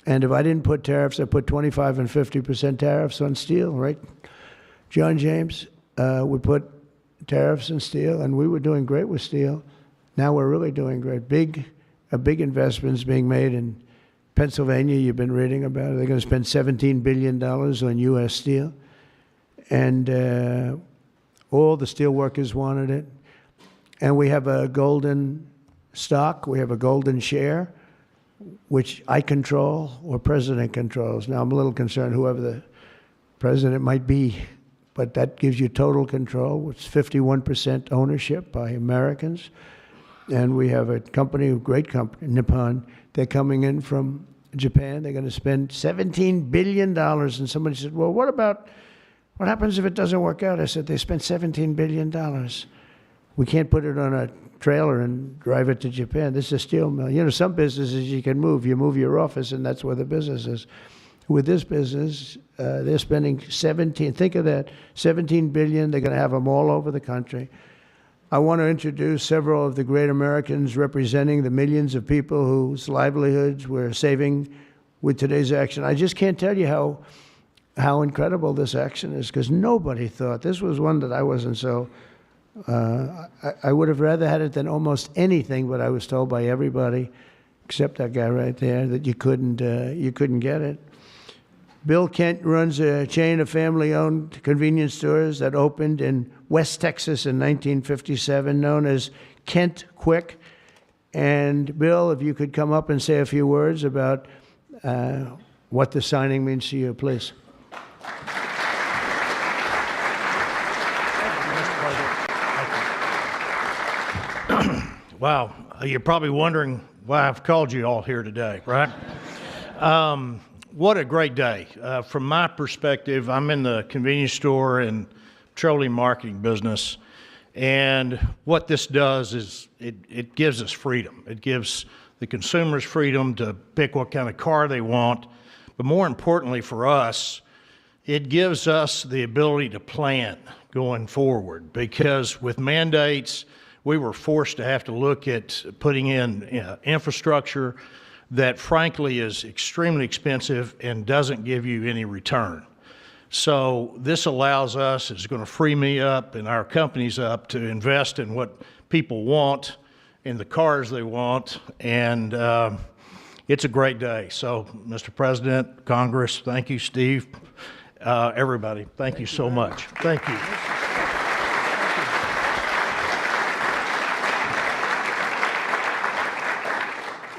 And if I didn't put tariffs, I put 25 and 50% tariffs on steel, right? John James, we put tariffs on steel, and we were doing great with steel. Now we're really doing great. A big investment is being made in Pennsylvania. You've been reading about it. They're going to spend $17 billion on U.S. steel. And all the steel workers wanted it. And we have a golden stock. We have a golden share, which I control or President controls. Now, I'm a little concerned whoever the President might be, but that gives you total control. It's 51% ownership by Americans. And we have a company, a great company, Nippon. They're coming in from Japan. They're going to spend $17 billion. And somebody said, well, what happens if it doesn't work out? I said, they spent $17 billion. We can't put it on a trailer and drive it to Japan. This is a steel mill. You know, some businesses you can move. You move your office, and that's where the business is. With this business, they're spending think of that, $17 billion. They're going to have them all over the country. I want to introduce several of the great Americans representing the millions of people whose livelihoods we're saving with today's action. I just can't tell you how incredible this action is, because nobody thought. This was one that I wasn't so, I would have rather had it than almost anything, but I was told by everybody, except that guy right there, that you couldn't get it. Bill Kent runs a chain of family-owned convenience stores that opened in West Texas in 1957, known as Kent Quick. And Bill, if you could come up and say a few words about what the signing means to you, please. Wow, you're probably wondering why I've called you all here today, right? What a great day. From my perspective, I'm in the convenience store and petroleum marketing business, and what this does is it gives us freedom. It gives the consumers freedom to pick what kind of car they want, but more importantly for us, it gives us the ability to plan going forward, because with mandates, we were forced to have to look at putting in infrastructure that frankly is extremely expensive and doesn't give you any return. So this allows us, it's going to free me up and our companies up to invest in what people want, in the cars they want, and it's a great day. So, Mr. President, Congress, thank you, Steve, everybody, thank you so much. Thank you.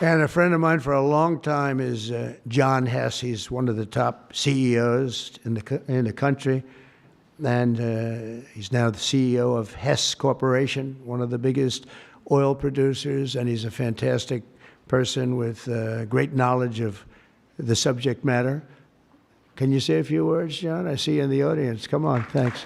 And a friend of mine for a long time is John Hess. He's one of the top CEOs in the country, and he's now the CEO of Hess Corporation, one of the biggest oil producers, and he's a fantastic person with great knowledge of the subject matter. Can you say a few words, John? I see you in the audience. Come on, thanks.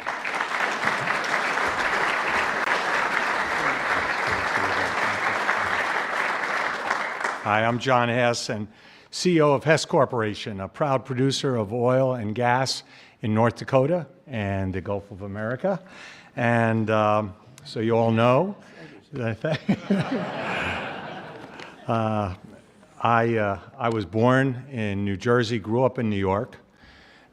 Hi, I'm John Hess, and CEO of Hess Corporation, a proud producer of oil and gas in North Dakota and the Gulf of America. And so you all know, I was born in New Jersey, grew up in New York,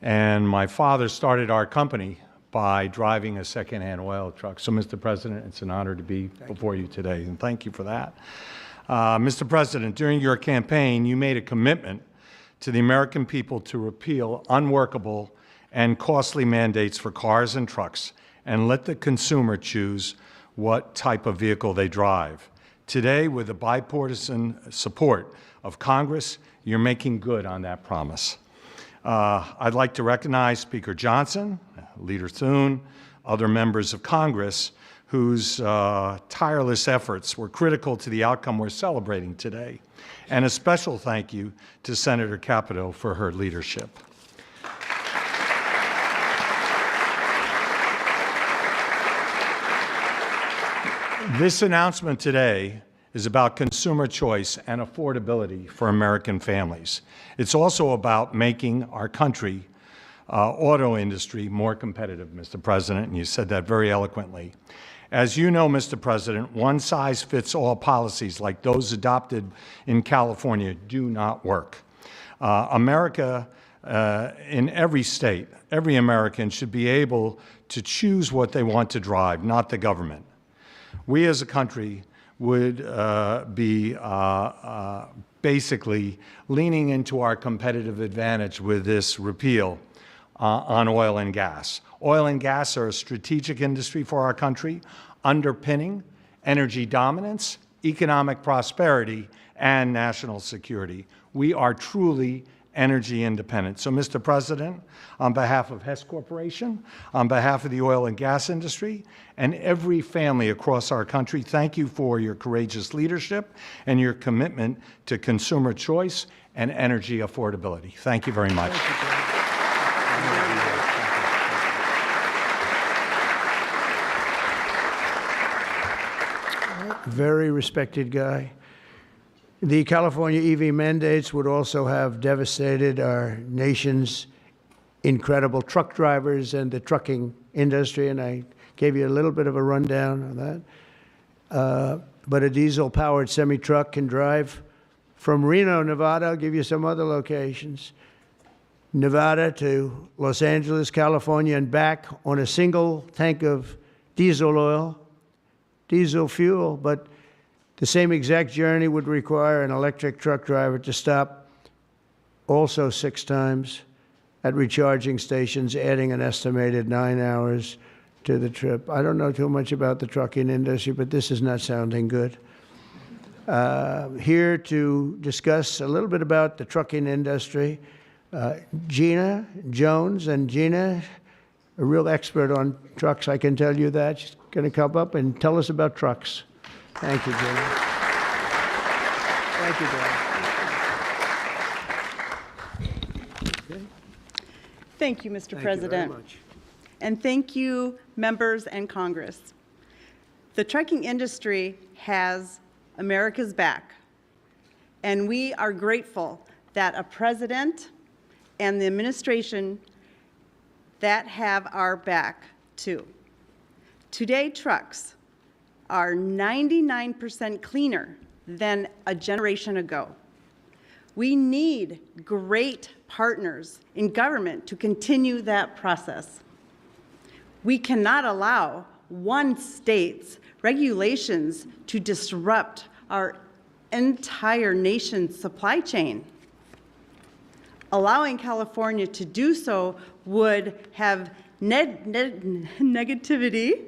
and my father started our company by driving a secondhand oil truck. So, Mr. President, it's an honor to be before you today, and thank you for that. Mr. President, during your campaign, you made a commitment to the American people to repeal unworkable and costly mandates for cars and trucks and let the consumer choose what type of vehicle they drive. Today, with the bipartisan support of Congress, you're making good on that promise. I'd like to recognize Speaker Johnson, Leader Thune, other members of Congress whose tireless efforts were critical to the outcome we're celebrating today. And a special thank you to Senator Capito for her leadership. This announcement today is about consumer choice and affordability for American families. It's also about making our country auto industry more competitive, Mr. President, and you said that very eloquently. As you know, Mr. President, one-size-fits-all policies like those adopted in California do not work. America, in every state, every American should be able to choose what they want to drive, not the government. We as a country would be basically leaning into our competitive advantage with this repeal on oil and gas. Oil and gas are a strategic industry for our country, underpinning energy dominance, economic prosperity, and national security. We are truly energy independence. So, Mr. President, on behalf of Hess Corporation, on behalf of the oil and gas industry, and every family across our country, thank you for your courageous leadership and your commitment to consumer choice and energy affordability. Thank you very much. Very respected guy. The California EV mandates would also have devastated our nation's incredible truck drivers and the trucking industry, and I gave you a little bit of a rundown on that. But a diesel-powered semi-truck can drive from Reno, Nevada, I'll give you some other locations, Nevada to Los Angeles, California, and back on a single tank of diesel oil, diesel fuel, but the same exact journey would require an electric truck driver to stop also 6 times at recharging stations, adding an estimated 9 hours to the trip. I don't know too much about the trucking industry, but this is not sounding good. Here to discuss a little bit about the trucking industry, Gina Jones. And Gina, a real expert on trucks, I can tell you that. She's going to come up and tell us about trucks. Thank you, Gina. Thank you, Dan. Thank you, Mr. Thank President. you very much. And thank you, members and Congress. The trucking industry has America's back, and we are grateful that a president and the administration that have our back, too. Today, trucks are 99% cleaner than a generation ago. We need great partners in government to continue that process. We cannot allow one state's regulations to disrupt our entire nation's supply chain. Allowing California to do so would have negativity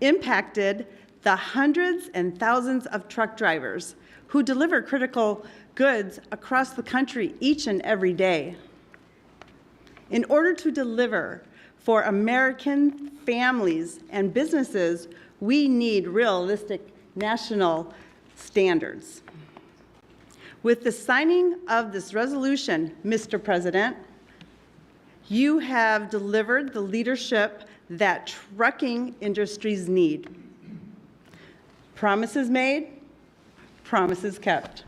impacted the hundreds and thousands of truck drivers who deliver critical goods across the country each and every day. In order to deliver for American families and businesses, we need realistic national standards. With the signing of this resolution, Mr. President, you have delivered the leadership that trucking industries need. Promises made, promises kept.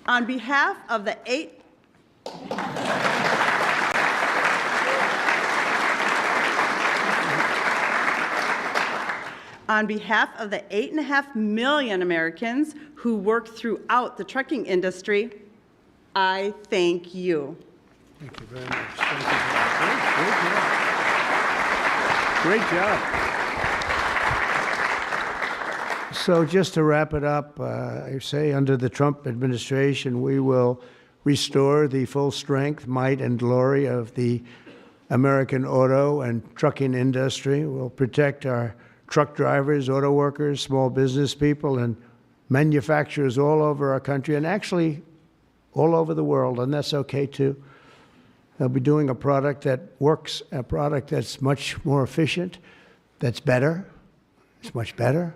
On behalf of the 8.5 million Americans who work throughout the trucking industry, I thank you. Thank you very much. Thank you very much. Great job. So just to wrap it up, I say under the Trump administration, we will restore the full strength, might, and glory of the American auto and trucking industry. We'll protect our truck drivers, auto workers, small business people, and manufacturers all over our country, and actually all over the world, and that's okay too. They'll be doing a product that works, a product that's much more efficient, that's better, it's much better,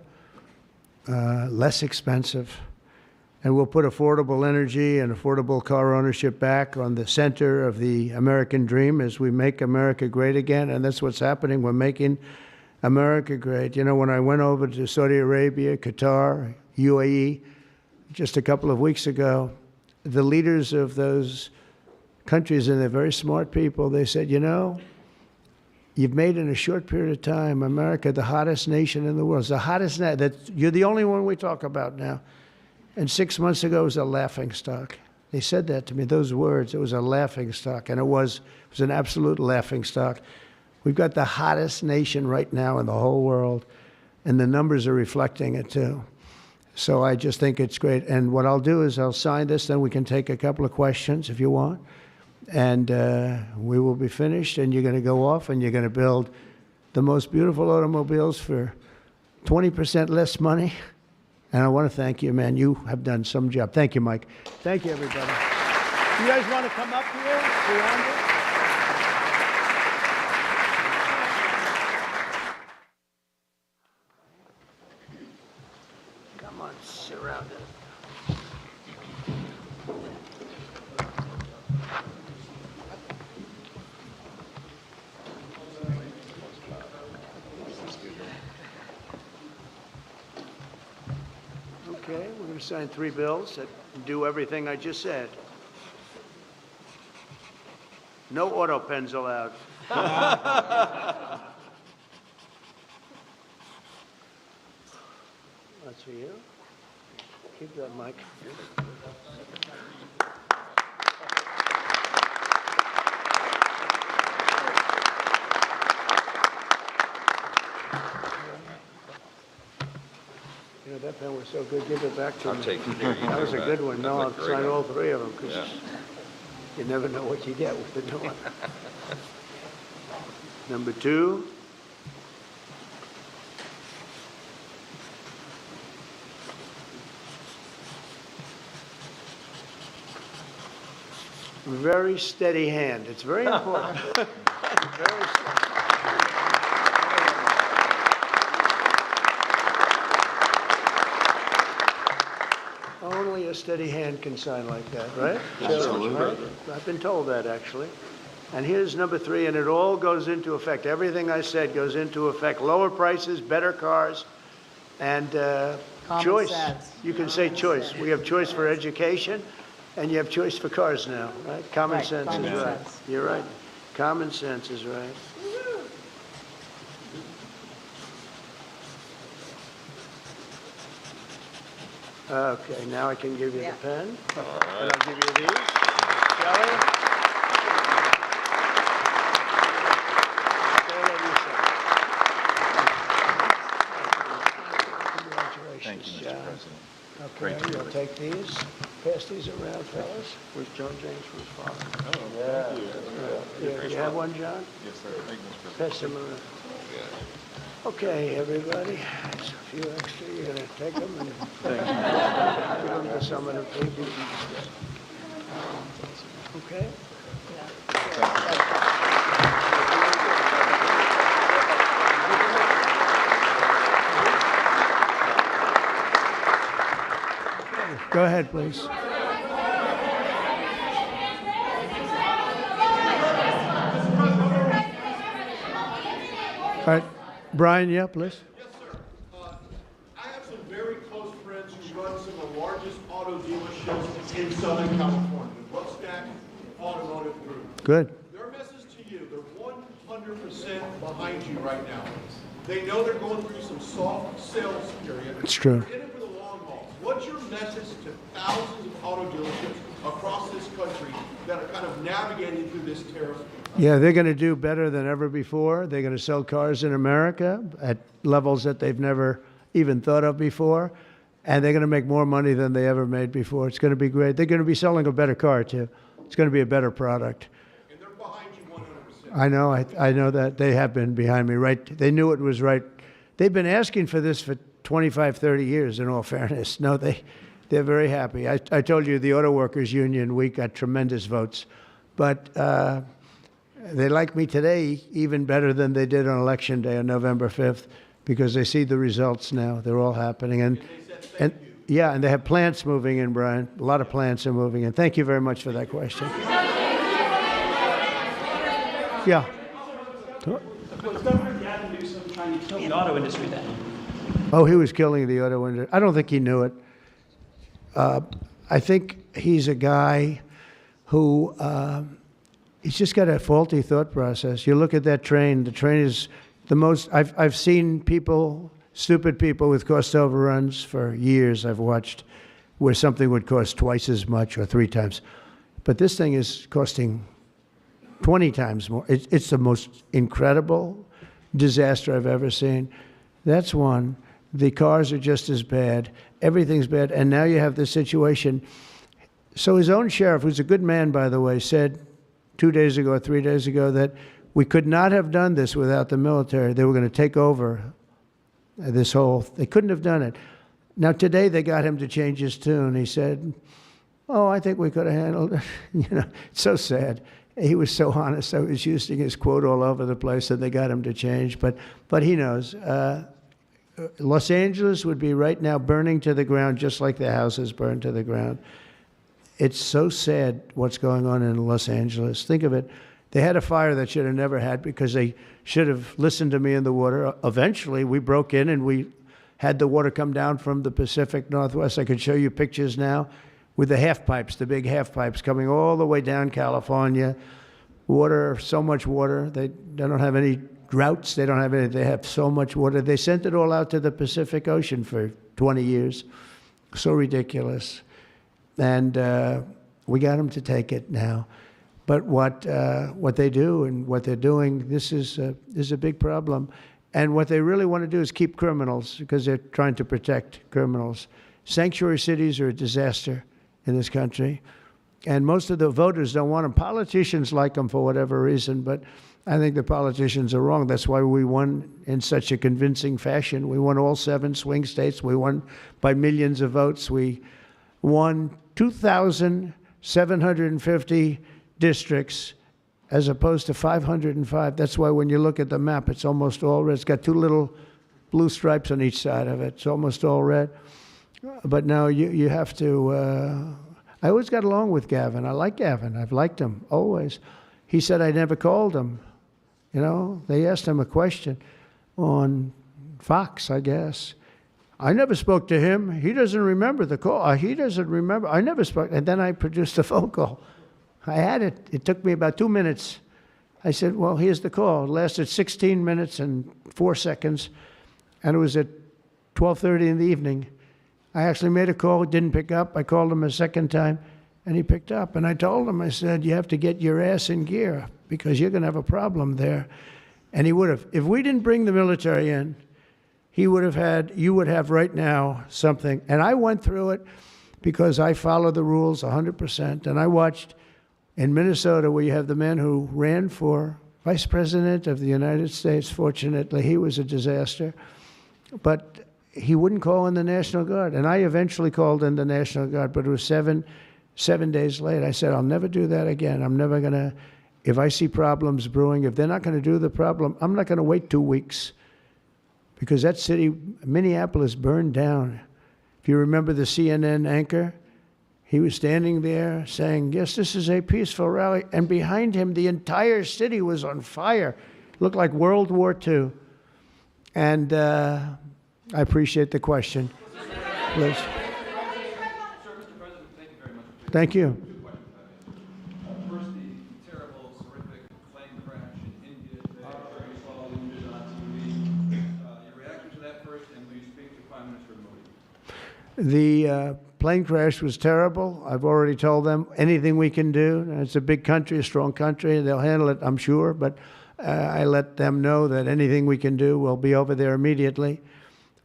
less expensive, and we'll put affordable energy and affordable car ownership back on the center of the American dream as we make America great again, and that's what's happening. We're making America great. You know, when I went over to Saudi Arabia, Qatar, UAE, just a couple of weeks ago, the leaders of those countries, and they're very smart people, they said, you know, you've made in a short period of time America the hottest nation in the world. It's the hottest, you're the only one we talk about now. And 6 months ago, it was a laughingstock. They said that to me, those words, it was a laughingstock, and it was an absolute laughingstock. We've got the hottest nation right now in the whole world, and the numbers are reflecting it too. So I just think it's great. And what I'll do is I'll sign this, then we can take a couple of questions if you want. And we will be finished, and you're going to go off and you're going to build the most beautiful automobiles for 20% less money. And I want to thank you, man. You have done some job. Thank you, Mike. Thank you, everybody. You guys want to come up here? Surround it? Come on, surround it. Okay, we're going to sign 3 bills that do everything I just said. No auto pens allowed. That's for you. Keep that mic. You know, that pen was so good, give it back to me. I'll take it. There, you That go was a back. good one. That No, I'll looked great. sign all 3 of them, because Yeah. you never know what you get with the new one. Number 2. Very steady hand. It's very important. Very steady. Only a steady hand can sign like that, right? Absolutely. Right? I've been told that, actually. And here's number 3, and it all goes into effect. Everything I said goes into effect. Lower prices, better cars, and choice. sense. You can say choice. We have choice for education, and you have choice for cars now, right? Common Right, sense is common right. sense. You're right. Common sense is right. Okay, now I can give you the pen. And I'll give you these. Shelley? All of you sign. Congratulations, Thank you, Mr. John. President. Okay, you'll take these. Pass these around, fellas. Where's John James for his father? You have one, John? Yes, sir. Thank you, Mr. President. Pass them around. Okay, everybody, there's a few extra, you're gonna take them and give them to some of the people. Okay? Go ahead, please. All right, Brian, yeah, please. Yes, sir. I have some very close friends who run some of the largest auto dealerships in Southern California, the Rustack Automotive Group. Good. Their message to you, they're 100% behind you right now. They know they're going through some soft sales period. It's true. They're in it for the long haul. What's your message to thousands of auto dealerships across this country that are kind of navigating through this tariff? Yeah, they're going to do better than ever before. They're going to sell cars in America at levels that they've never even thought of before. And they're going to make more money than they ever made before. It's going to be great. They're going to be selling a better car, too. It's going to be a better product. And they're behind you 100%. I know. I know that. They have been behind me, right? They knew it was right. They've been asking for this for 25, 30 years, in all fairness. No, they're very happy. I told you the Auto Workers Union, we got tremendous votes. But they like me today even better than they did on Election Day on November 5th because they see the results now. They're all happening. And yeah, and they have plants moving in, Brian. A lot of plants are moving in. Thank you very much for that question. Yeah. Was Governor Gavin Newsom trying to kill the auto industry then? Oh, he was killing the auto industry. I don't think he knew it. I think he's a guy who he's just got a faulty thought process. You look at that train. The train is the most. I've seen people, stupid people with cost overruns for years. I've watched where something would cost twice as much or 3 times, but this thing is costing 20 times more. It's the most incredible disaster I've ever seen. That's one. The cars are just as bad. Everything's bad. And now you have this situation. So his own sheriff, who's a good man, by the way, said 2 days ago or 3 days ago that we could not have done this without the military. They were going to take over they couldn't have done it. Now today they got him to change his tune. He said, Oh, I think we could have handled it. It's so sad. He was so honest. I was using his quote all over the place, and they got him to change. But he knows. Los Angeles would be right now burning to the ground, just like the houses burned to the ground. It's so sad what's going on in Los Angeles. Think of it. They had a fire that should have never had because they should have listened to me in the water. Eventually, we broke in and we had the water come down from the Pacific Northwest. I could show you pictures now with the half pipes, the big half pipes coming all the way down California. Water, so much water. They don't have any droughts. They don't have any. They have so much water. They sent it all out to the Pacific Ocean for 20 years. So ridiculous. And we got them to take it now. But what they do and what they're doing, this is a big problem. And what they really want to do is keep criminals because they're trying to protect criminals. Sanctuary cities are a disaster in this country. And most of the voters don't want them. Politicians like them for whatever reason, but I think the politicians are wrong. That's why we won in such a convincing fashion. We won all 7 swing states. We won by millions of votes. We won 2,750 districts as opposed to 505. That's why when you look at the map, it's almost all red. It's got 2 little blue stripes on each side of it. It's almost all red. But now you have to... I always got along with Gavin. I like Gavin. I've liked him, always. He said I never called him. They asked him a question on Fox, I guess. I never spoke to him. He doesn't remember the call. He doesn't remember. I never spoke. And then I produced a phone call. I had it. It took me about 2 minutes. I said, well, here's the call. It lasted 16 minutes and 4 seconds. And it was at 12:30 in the evening. I actually made a call, didn't pick up. I called him a second time, and he picked up. And I told him, I said, you have to get your ass in gear because you're going to have a problem there. And he would have. If we didn't bring the military in, you would have right now something. And I went through it because I follow the rules 100%. And I watched in Minnesota where you have the man who ran for vice president of the United States. Fortunately, he was a disaster. But he wouldn't call in the National Guard. And I eventually called in the National Guard, but it was seven days late. I said, I'll never do that again. I'm never going to, if I see problems brewing, if they're not going to do the problem, I'm not going to wait 2 weeks. Because that city, Minneapolis, burned down. If you remember the CNN anchor, he was standing there saying, yes, this is a peaceful rally. And behind him, the entire city was on fire. It looked like World War II. And I appreciate the question. Please. Sir, Mr. President, thank you very much. Thank you. First, the terrible, horrific plane crash in India today, where you saw all the images on TV. Your reaction to that first, and will you speak to Prime Minister Modi? The plane crash was terrible. I've already told them anything we can do. It's a big country, a strong country. They'll handle it, I'm sure. But I let them know that anything we can do, we'll be over there immediately.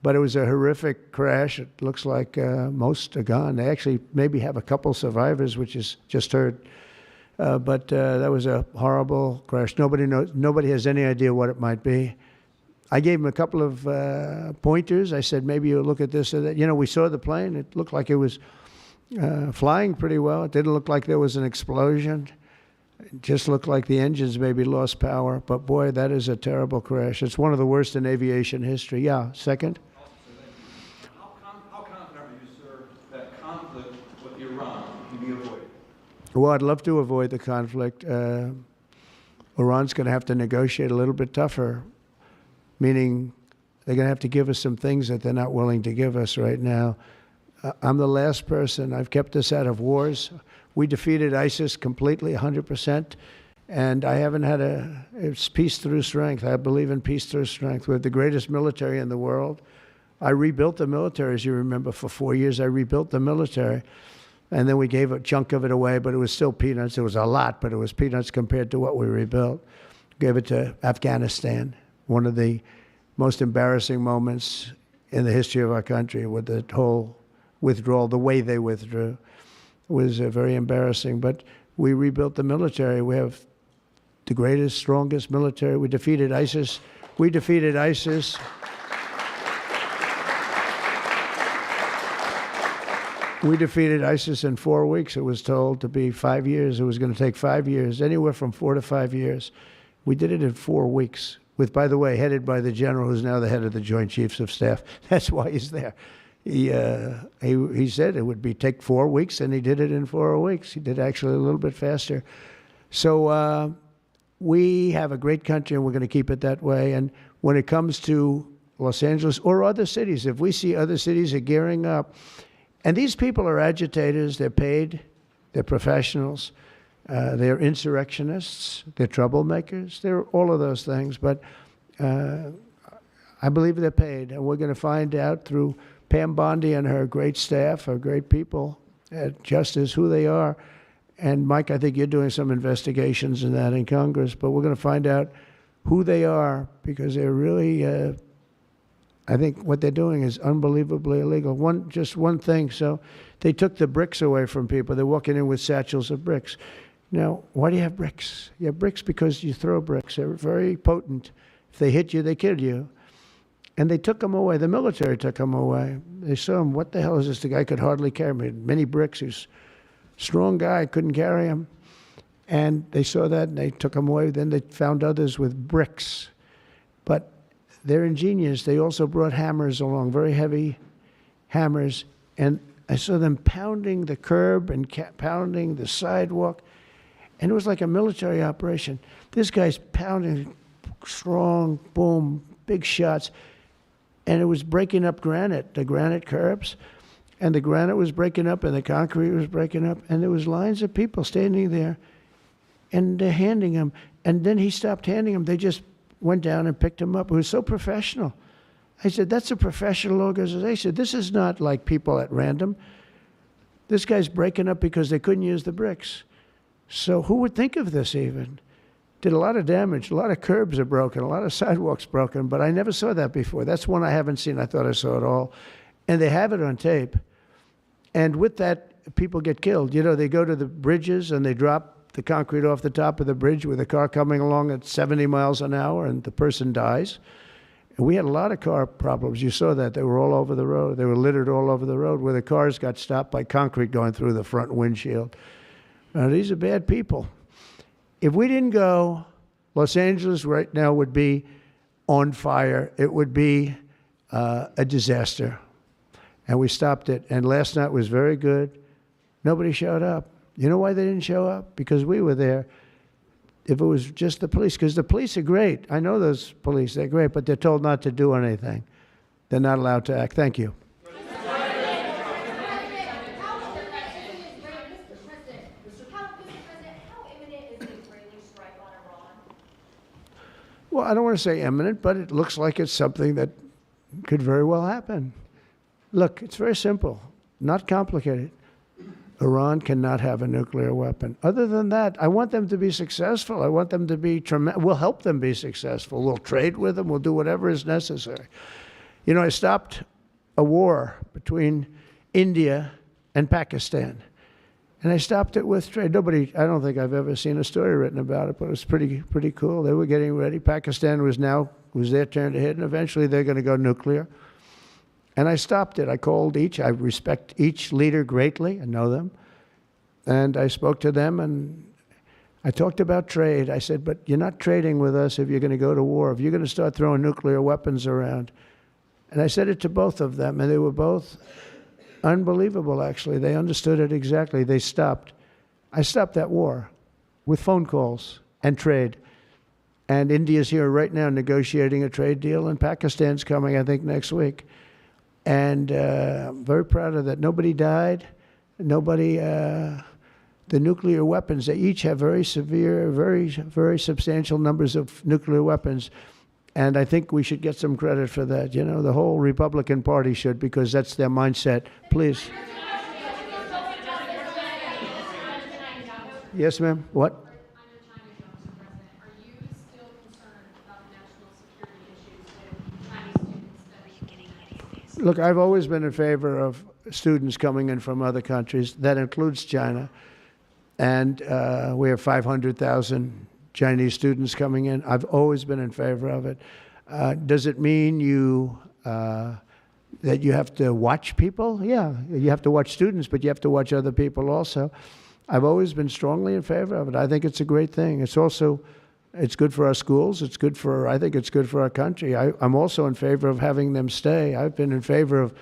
But it was a horrific crash. It looks like most are gone. They actually maybe have a couple survivors, which is just heard. But that was a horrible crash. Nobody knows. Nobody has any idea what it might be. I gave him a couple of pointers. I said, maybe you'll look at this or that. We saw the plane. It looked like it was flying pretty well. It didn't look like there was an explosion. It just looked like the engines maybe lost power. But boy, that is a terrible crash. It's one of the worst in aviation history. Yeah, second. How confident are you, sir, that conflict with Iran can be avoided? Well, I'd love to avoid the conflict. Iran's going to have to negotiate a little bit tougher, meaning they're going to have to give us some things that they're not willing to give us right now. I'm the last person. I've kept us out of wars. We defeated ISIS completely, 100%, and I haven't had it's peace through strength. I believe in peace through strength. We're the greatest military in the world. I rebuilt the military, as you remember, for 4 years. I rebuilt the military, and then we gave a chunk of it away, but it was still peanuts. It was a lot, but it was peanuts compared to what we rebuilt. Gave it to Afghanistan, one of the most embarrassing moments in the history of our country with the whole withdrawal, the way they withdrew. It was very embarrassing, but we rebuilt the military. We have the greatest, strongest military. We defeated ISIS. We defeated ISIS. We defeated ISIS in 4 weeks. It was told to be 5 years. It was going to take 5 years, anywhere from 4 to 5 years. We did it in 4 weeks, with, by the way, headed by the general who's now the head of the Joint Chiefs of Staff. That's why he's there. He said it would take 4 weeks, and he did it in 4 weeks. He did actually a little bit faster. So we have a great country, and we're going to keep it that way. And when it comes to Los Angeles or other cities, if we see other cities are gearing up, and these people are agitators, they're paid, they're professionals, they're insurrectionists, they're troublemakers, they're all of those things. But I believe they're paid, and we're going to find out through Pam Bondi and her great staff, her great people at Justice, who they are. And Mike, I think you're doing some investigations in that in Congress, but we're going to find out who they are, because they're really, I think what they're doing is unbelievably illegal. Just one thing. So they took the bricks away from people. They're walking in with satchels of bricks. Now, why do you have bricks? You have bricks because you throw bricks. They're very potent. If they hit you, they kill you. And they took them away. The military took them away. They saw him. What the hell is this? The guy could hardly carry me. Many bricks. He's a strong guy. Couldn't carry him. And they saw that, and they took him away. Then they found others with bricks. But they're ingenious. They also brought hammers along, very heavy hammers. And I saw them pounding the curb and pounding the sidewalk. And it was like a military operation. This guy's pounding strong, boom, big shots. And it was breaking up granite, the granite curbs. And the granite was breaking up, and the concrete was breaking up. And there was lines of people standing there, and they're handing him. And then he stopped handing them. They just went down and picked him up. It was so professional. I said, that's a professional organization. This is not like people at random. This guy's breaking up because they couldn't use the bricks. So who would think of this even? Did a lot of damage. A lot of curbs are broken. A lot of sidewalks broken. But I never saw that before. That's one I haven't seen. I thought I saw it all. And they have it on tape. And with that, people get killed. You know, they go to the bridges and they drop the concrete off the top of the bridge with a car coming along at 70 miles an hour, and the person dies. And we had a lot of car problems. You saw that. They were all over the road. They were littered all over the road, where the cars got stopped by concrete going through the front windshield. Now, these are bad people. If we didn't go, Los Angeles right now would be on fire. It would be a disaster. And we stopped it. And last night was very good. Nobody showed up. You know why they didn't show up? Because we were there. If it was just the police, because the police are great. I know those police, they're great, but they're told not to do anything. They're not allowed to act. Thank you. Well, I don't want to say imminent, but it looks like it's something that could very well happen. Look, it's very simple, not complicated. Iran cannot have a nuclear weapon. Other than that, I want them to be successful. I want them to be tremendous. We'll help them be successful. We'll trade with them. We'll do whatever is necessary. You know, I stopped a war between India and Pakistan. And I stopped it with trade. I don't think I've ever seen a story written about it, but it was pretty cool. They were getting ready. Pakistan was their turn to hit, and eventually they're going to go nuclear. And I stopped it. I called each. I respect each leader greatly. I know them. And I spoke to them, and I talked about trade. I said, but you're not trading with us if you're going to go to war, if you're going to start throwing nuclear weapons around. And I said it to both of them, and they were both unbelievable, actually. They understood it exactly. They stopped. I stopped that war with phone calls and trade. And India's here right now negotiating a trade deal, and Pakistan's coming, I think, next week. And I'm very proud of that. Nobody died. Nobody, the nuclear weapons, they each have very severe, very substantial numbers of nuclear weapons. And I think we should get some credit for that. You know, the whole Republican Party should, because that's their mindset. Please. Yes, ma'am. What? Look, I've always been in favor of students coming in from other countries. That includes China. And we have 500,000 Chinese students coming in. I've always been in favor of it. Does it mean you that you have to watch people. Yeah, you have to watch students, but you have to watch other people also. I've always been strongly in favor of it. I think it's a great thing. It's also, it's good for our schools. It's good for, I think it's good for our country. I'm also in favor of having them stay. I've been in favor of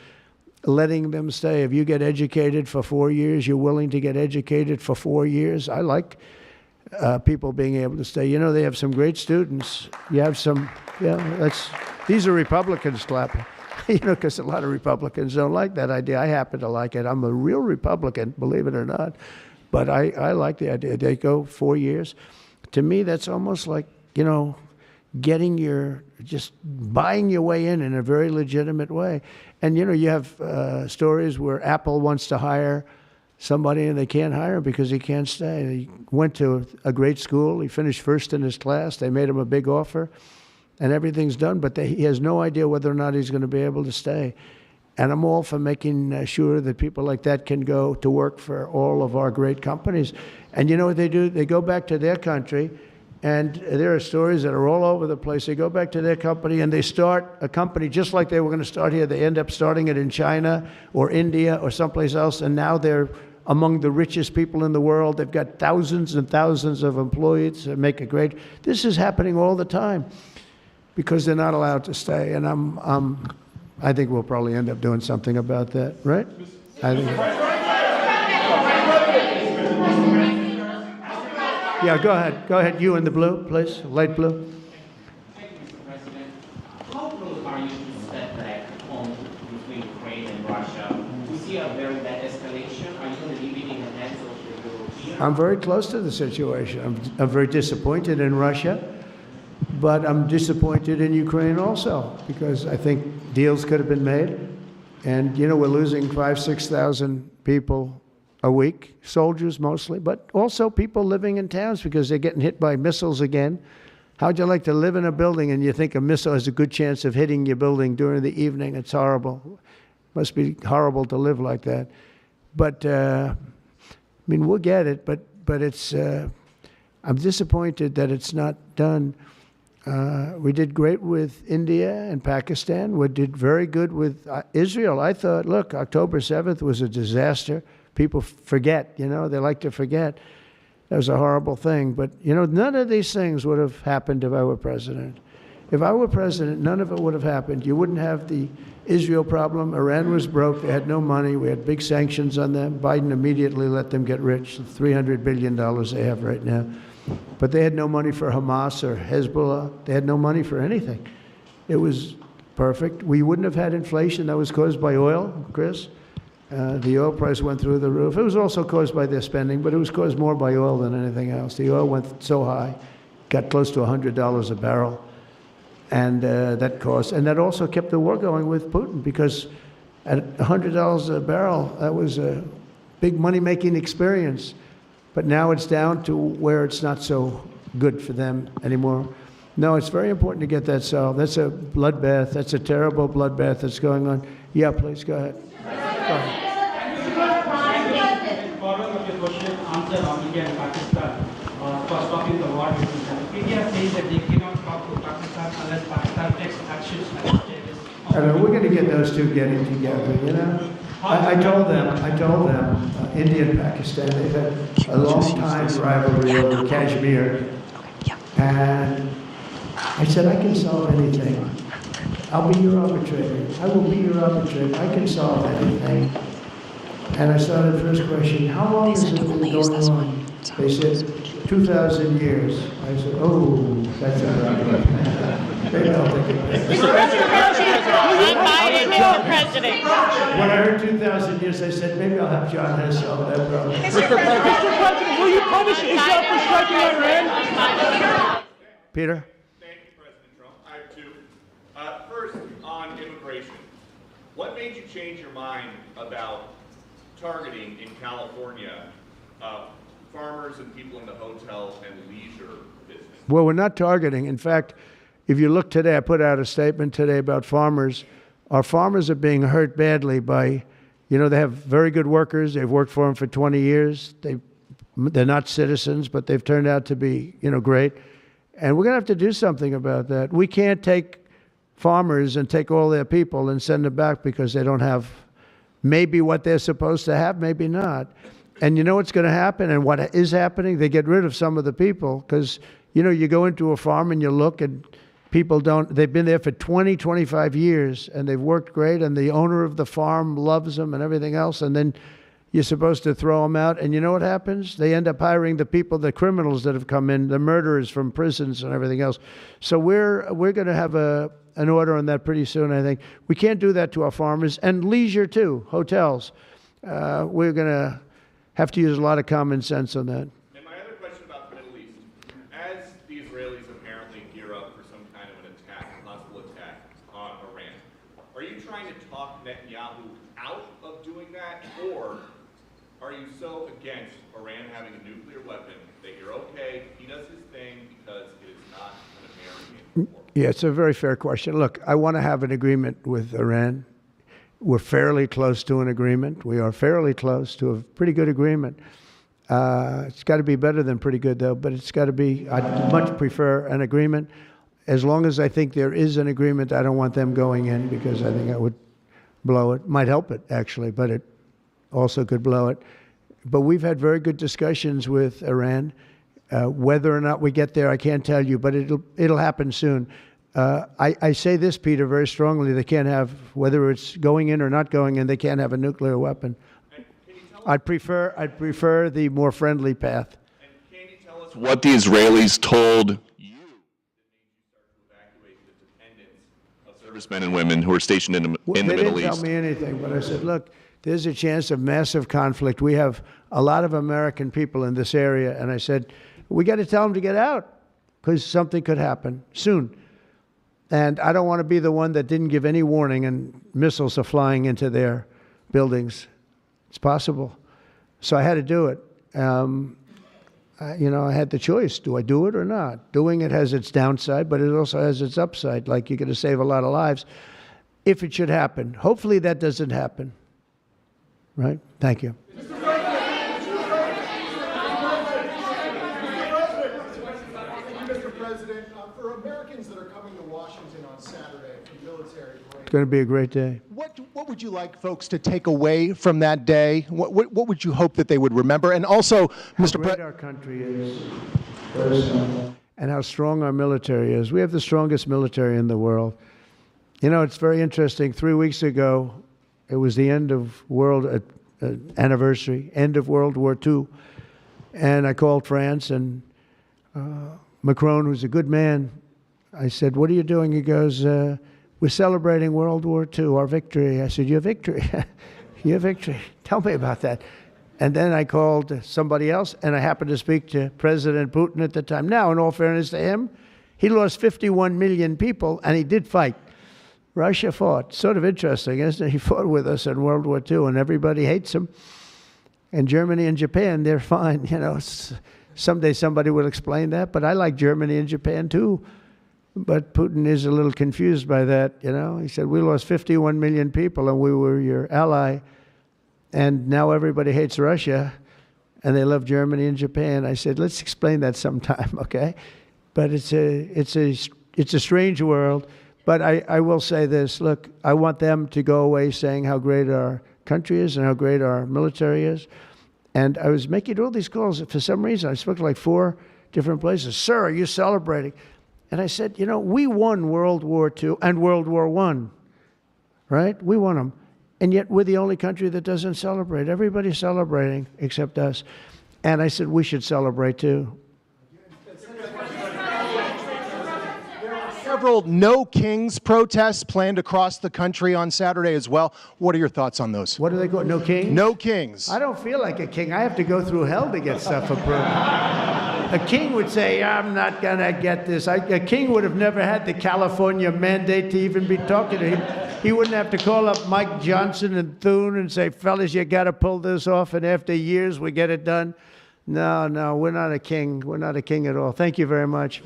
letting them stay. If you get educated for 4 years, you're willing to get educated for 4 years. I like people being able to stay. You know, they have some great students. You have some, yeah, these are Republicans clapping. You know, because a lot of Republicans don't like that idea. I happen to like it. I'm a real Republican, believe it or not. But I like the idea. They go 4 years. To me, that's almost like, you know, just buying your way in a very legitimate way. And, you know, you have stories where Apple wants to hire somebody and they can't hire him because he can't stay. He went to a great school. He finished first in his class. They made him a big offer. And everything's done, but he has no idea whether or not he's going to be able to stay. And I'm all for making sure that people like that can go to work for all of our great companies. And you know what they do? They go back to their country, and there are stories that are all over the place. They go back to their company, and they start a company just like they were going to start here. They end up starting it in China or India or someplace else, and now they're among the richest people in the world. They've got thousands and thousands of employees that make it great. This is happening all the time, because they're not allowed to stay. And I think we'll probably end up doing something about that, right? I think. Yeah, go ahead. Go ahead. You in the blue, please. Light blue. Thank you, Mr. President. How close are you to setback on between Ukraine and Russia? We see a very bad escalation. Are you going to leave it in the hands of the Europeans? I'm very close to the situation. I'm very disappointed in Russia. But I'm disappointed in Ukraine also, because I think deals could have been made. And, you know, we're losing 5,000, 6,000 people a week, soldiers mostly, but also people living in towns because they're getting hit by missiles again. How'd you like to live in a building and you think a missile has a good chance of hitting your building during the evening? It's horrible. Must be horrible to live like that. But, I mean, we'll get it, but it's, I'm disappointed that it's not done. We did great with India and Pakistan. We did very good with Israel. I thought, look, October 7th was a disaster. People forget, you know, they like to forget. That was a horrible thing. But, you know, none of these things would have happened if I were president. If I were president, none of it would have happened. You wouldn't have the Israel problem. Iran was broke. They had no money. We had big sanctions on them. Biden immediately let them get rich, the $300 billion they have right now. But they had no money for Hamas or Hezbollah. They had no money for anything. It was perfect. We wouldn't have had inflation that was caused by oil, Chris. The oil price went through the roof. It was also caused by their spending, but it was caused more by oil than anything else. The oil went so high, got close to $100 a barrel. And that cost, and that also kept the war going with Putin, because at $100 a barrel, that was a big money-making experience. But now it's down to where it's not so good for them anymore. No, it's very important to get that solved. That's a bloodbath. That's a terrible bloodbath that's going on. Yeah, please, go ahead. Go ahead. Following up your question, answer on India and Pakistan for stopping the war between them. India says that they cannot talk to Pakistan unless Pakistan takes actions against terrorists. We're going to get those two getting together, you know? I told them, India and Pakistan, they've had a long time rivalry over Kashmir. And I said, I can solve anything. I'll be your arbitrator. I will be your arbitrator. I can solve anything. And I started the first question, how long has it been going on? They said, 2,000 years. I said, oh, that's a problem. Maybe I'll take it. Mr. President, Mr. President. When I heard 2,000 years, I said, maybe I'll have John Hess solve that problem. Mr. President, will you punish Israel for striking Iran? Peter? Thank you, President Trump. I have two. First, on immigration. What made you change your mind about targeting in California farmers and people in the hotel and leisure business? Well, we're not targeting. In fact, if you look today, I put out a statement today about farmers. Our farmers are being hurt badly by, you know, they have very good workers. They've worked for them for 20 years. They're not citizens, but they've turned out to be, you know, great. And we're going to have to do something about that. We can't take farmers and take all their people and send them back because they don't have maybe what they're supposed to have, maybe not. And you know what's going to happen and what is happening? They get rid of some of the people because, you know, you go into a farm and you look and people don't, they've been there for 20, 25 years and they've worked great and the owner of the farm loves them and everything else. And then you're supposed to throw them out. And you know what happens? They end up hiring the people, the criminals that have come in, the murderers from prisons and everything else. So we're going to have an order on that pretty soon, I think. We can't do that to our farmers. And leisure, too, hotels. We're going to have to use a lot of common sense on that. And my other question about the Middle East. As the Israelis apparently gear up for some kind of an attack, a possible attack on Iran, are you trying to talk Netanyahu out of doing that? Or are you so against Iran having a nuclear weapon that you're okay, he does his thing because it is not an American war? Yeah, it's a very fair question. Look, I want to have an agreement with Iran. We're fairly close to an agreement. We are fairly close to a pretty good agreement. It's got to be better than pretty good, though, but it's got to be, I'd much prefer an agreement. As long as I think there is an agreement, I don't want them going in because I think that would blow it. Might help it, actually, but it also could blow it. But we've had very good discussions with Iran. Whether or not we get there, I can't tell you, but it'll happen soon. I say this, Peter, very strongly. They can't have, whether it's going in or not going in, they can't have a nuclear weapon. I'd prefer the more friendly path. And can you tell us what the Israelis told you that made you start to evacuate the dependents of servicemen and women who are stationed in the Middle East? They didn't tell me anything, but I said, look, there's a chance of massive conflict. We have a lot of American people in this area, and I said, we got to tell them to get out because something could happen soon. And I don't want to be the one that didn't give any warning and missiles are flying into their buildings. It's possible. So I had to do it. I had the choice. Do I do it or not? Doing it has its downside, but it also has its upside. Like you're going to save a lot of lives if it should happen. Hopefully that doesn't happen. Right? Thank you. Mr. President, for Americans that are coming to Washington on Saturday for military break, It's going to be a great day. what would you like folks to take away from that day? What would you hope that they would remember? And also, Mr. How great President, our country is, and how strong our military is. We have the strongest military in the world. You know, it's very interesting. 3 weeks ago, it was the end of world anniversary, end of World War II, and I called France and Macron, who's a good man. I said, "What are you doing?" He goes, "We're celebrating World War II, our victory." I said, "Your victory? Your victory? Tell me about that." And then I called somebody else, and I happened to speak to President Putin at the time. Now, in all fairness to him, he lost 51 million people, and he did fight. Russia fought. Sort of interesting, isn't it? He fought with us in World War II, and everybody hates him. And Germany and Japan, they're fine. You know, someday somebody will explain that, but I like Germany and Japan too. But Putin is a little confused by that, you know. He said, we lost 51 million people, and we were your ally, and now everybody hates Russia, and they love Germany and Japan. I said, let's explain that sometime, okay? But it's a strange world. But I will say this, look, I want them to go away saying how great our country is and how great our military is. And I was making all these calls. For some reason, I spoke to like 4 different places. Sir, are you celebrating? And I said, you know, we won World War II and World War I, right? We won them. And yet we're the only country that doesn't celebrate. Everybody's celebrating except us. And I said, we should celebrate too. several No Kings protests planned across the country on Saturday as well. What are your thoughts on those? What do they call it? No kings? No Kings. I don't feel like a king. I have to go through hell to get stuff approved. A king would say, I'm not going to get this. A king would have never had the California mandate to even be talking to him. He wouldn't have to call up Mike Johnson and Thune and say, fellas, you got to pull this off, and after years we get it done. No, we're not a king. We're not a king at all. Thank you very much.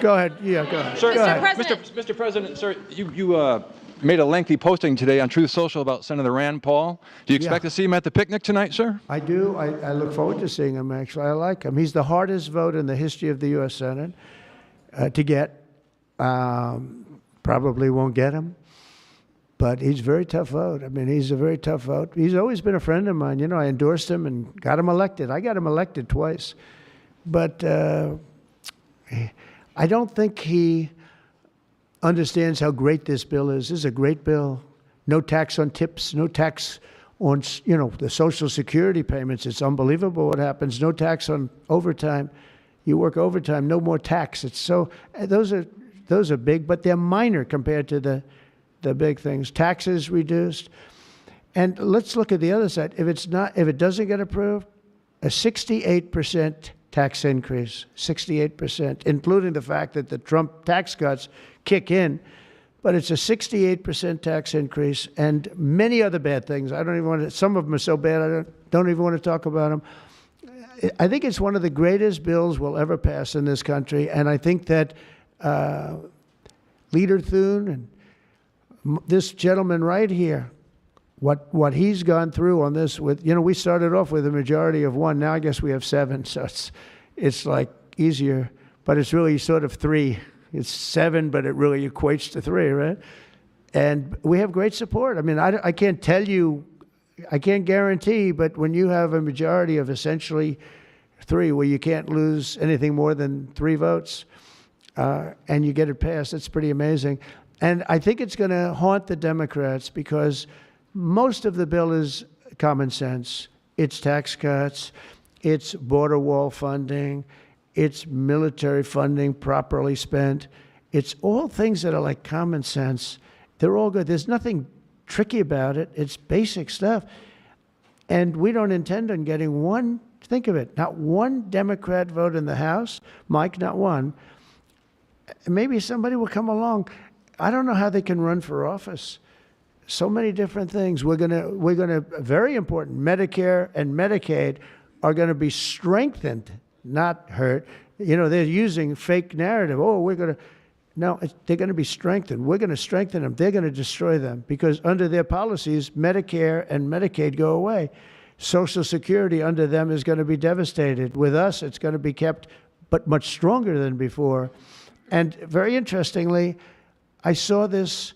Go ahead. Yeah, go ahead. Sir, go ahead. Mr. President, sir, you made a lengthy posting today on Truth Social about Senator Rand Paul. Do you expect to see him at the picnic tonight, sir? I do. I look forward to seeing him, actually. I like him. He's the hardest vote in the history of the U.S. Senate to get. Probably won't get him. But he's a very tough vote. I mean, he's a very tough vote. He's always been a friend of mine. You know, I endorsed him and got him elected. I got him elected twice. But I don't think he understands how great this bill is. This is a great bill. No tax on tips, no tax on, you know, the Social Security payments. It's unbelievable what happens. No tax on overtime. You work overtime, no more tax. It's so, those are big, but they're minor compared to the big things. Taxes reduced. And let's look at the other side. If it doesn't get approved, a 68% tax increase, 68%, including the fact that the Trump tax cuts kick in. But it's a 68% tax increase and many other bad things. I don't even want to, some of them are so bad I don't even want to talk about them. I think it's one of the greatest bills we'll ever pass in this country. And I think that Leader Thune and this gentleman right here, what he's gone through on this with, you know, we started off with a majority of 1. Now I guess we have 7. So it's like easier, but it's really sort of 3. It's 7, but it really equates to 3, right? And we have great support. I mean, I can't tell you, I can't guarantee, but when you have a majority of essentially 3, where you can't lose anything more than 3 votes, and you get it passed, it's pretty amazing. And I think it's going to haunt the Democrats because most of the bill is common sense. It's tax cuts, it's border wall funding, it's military funding properly spent. It's all things that are like common sense. They're all good. There's nothing tricky about it. It's basic stuff. And we don't intend on getting one, think of it, not one Democrat vote in the House. Mike, not one. Maybe somebody will come along. I don't know how they can run for office. So many different things. We're gonna, very important, Medicare and Medicaid are gonna be strengthened, not hurt. You know, they're using fake narrative. Oh, no, they're going to be strengthened. We're going to strengthen them. They're going to destroy them because under their policies, Medicare and Medicaid go away. Social Security under them is going to be devastated. With us, it's going to be kept, but much stronger than before. And very interestingly, I saw this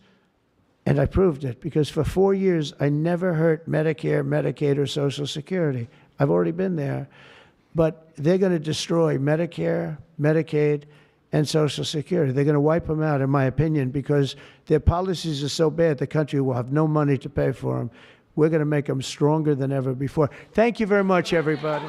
and I proved it because for 4 years, I never hurt Medicare, Medicaid, or Social Security. I've already been there. But they're going to destroy Medicare, Medicaid, and Social Security. They're going to wipe them out, in my opinion, because their policies are so bad, the country will have no money to pay for them. We're going to make them stronger than ever before. Thank you very much, everybody.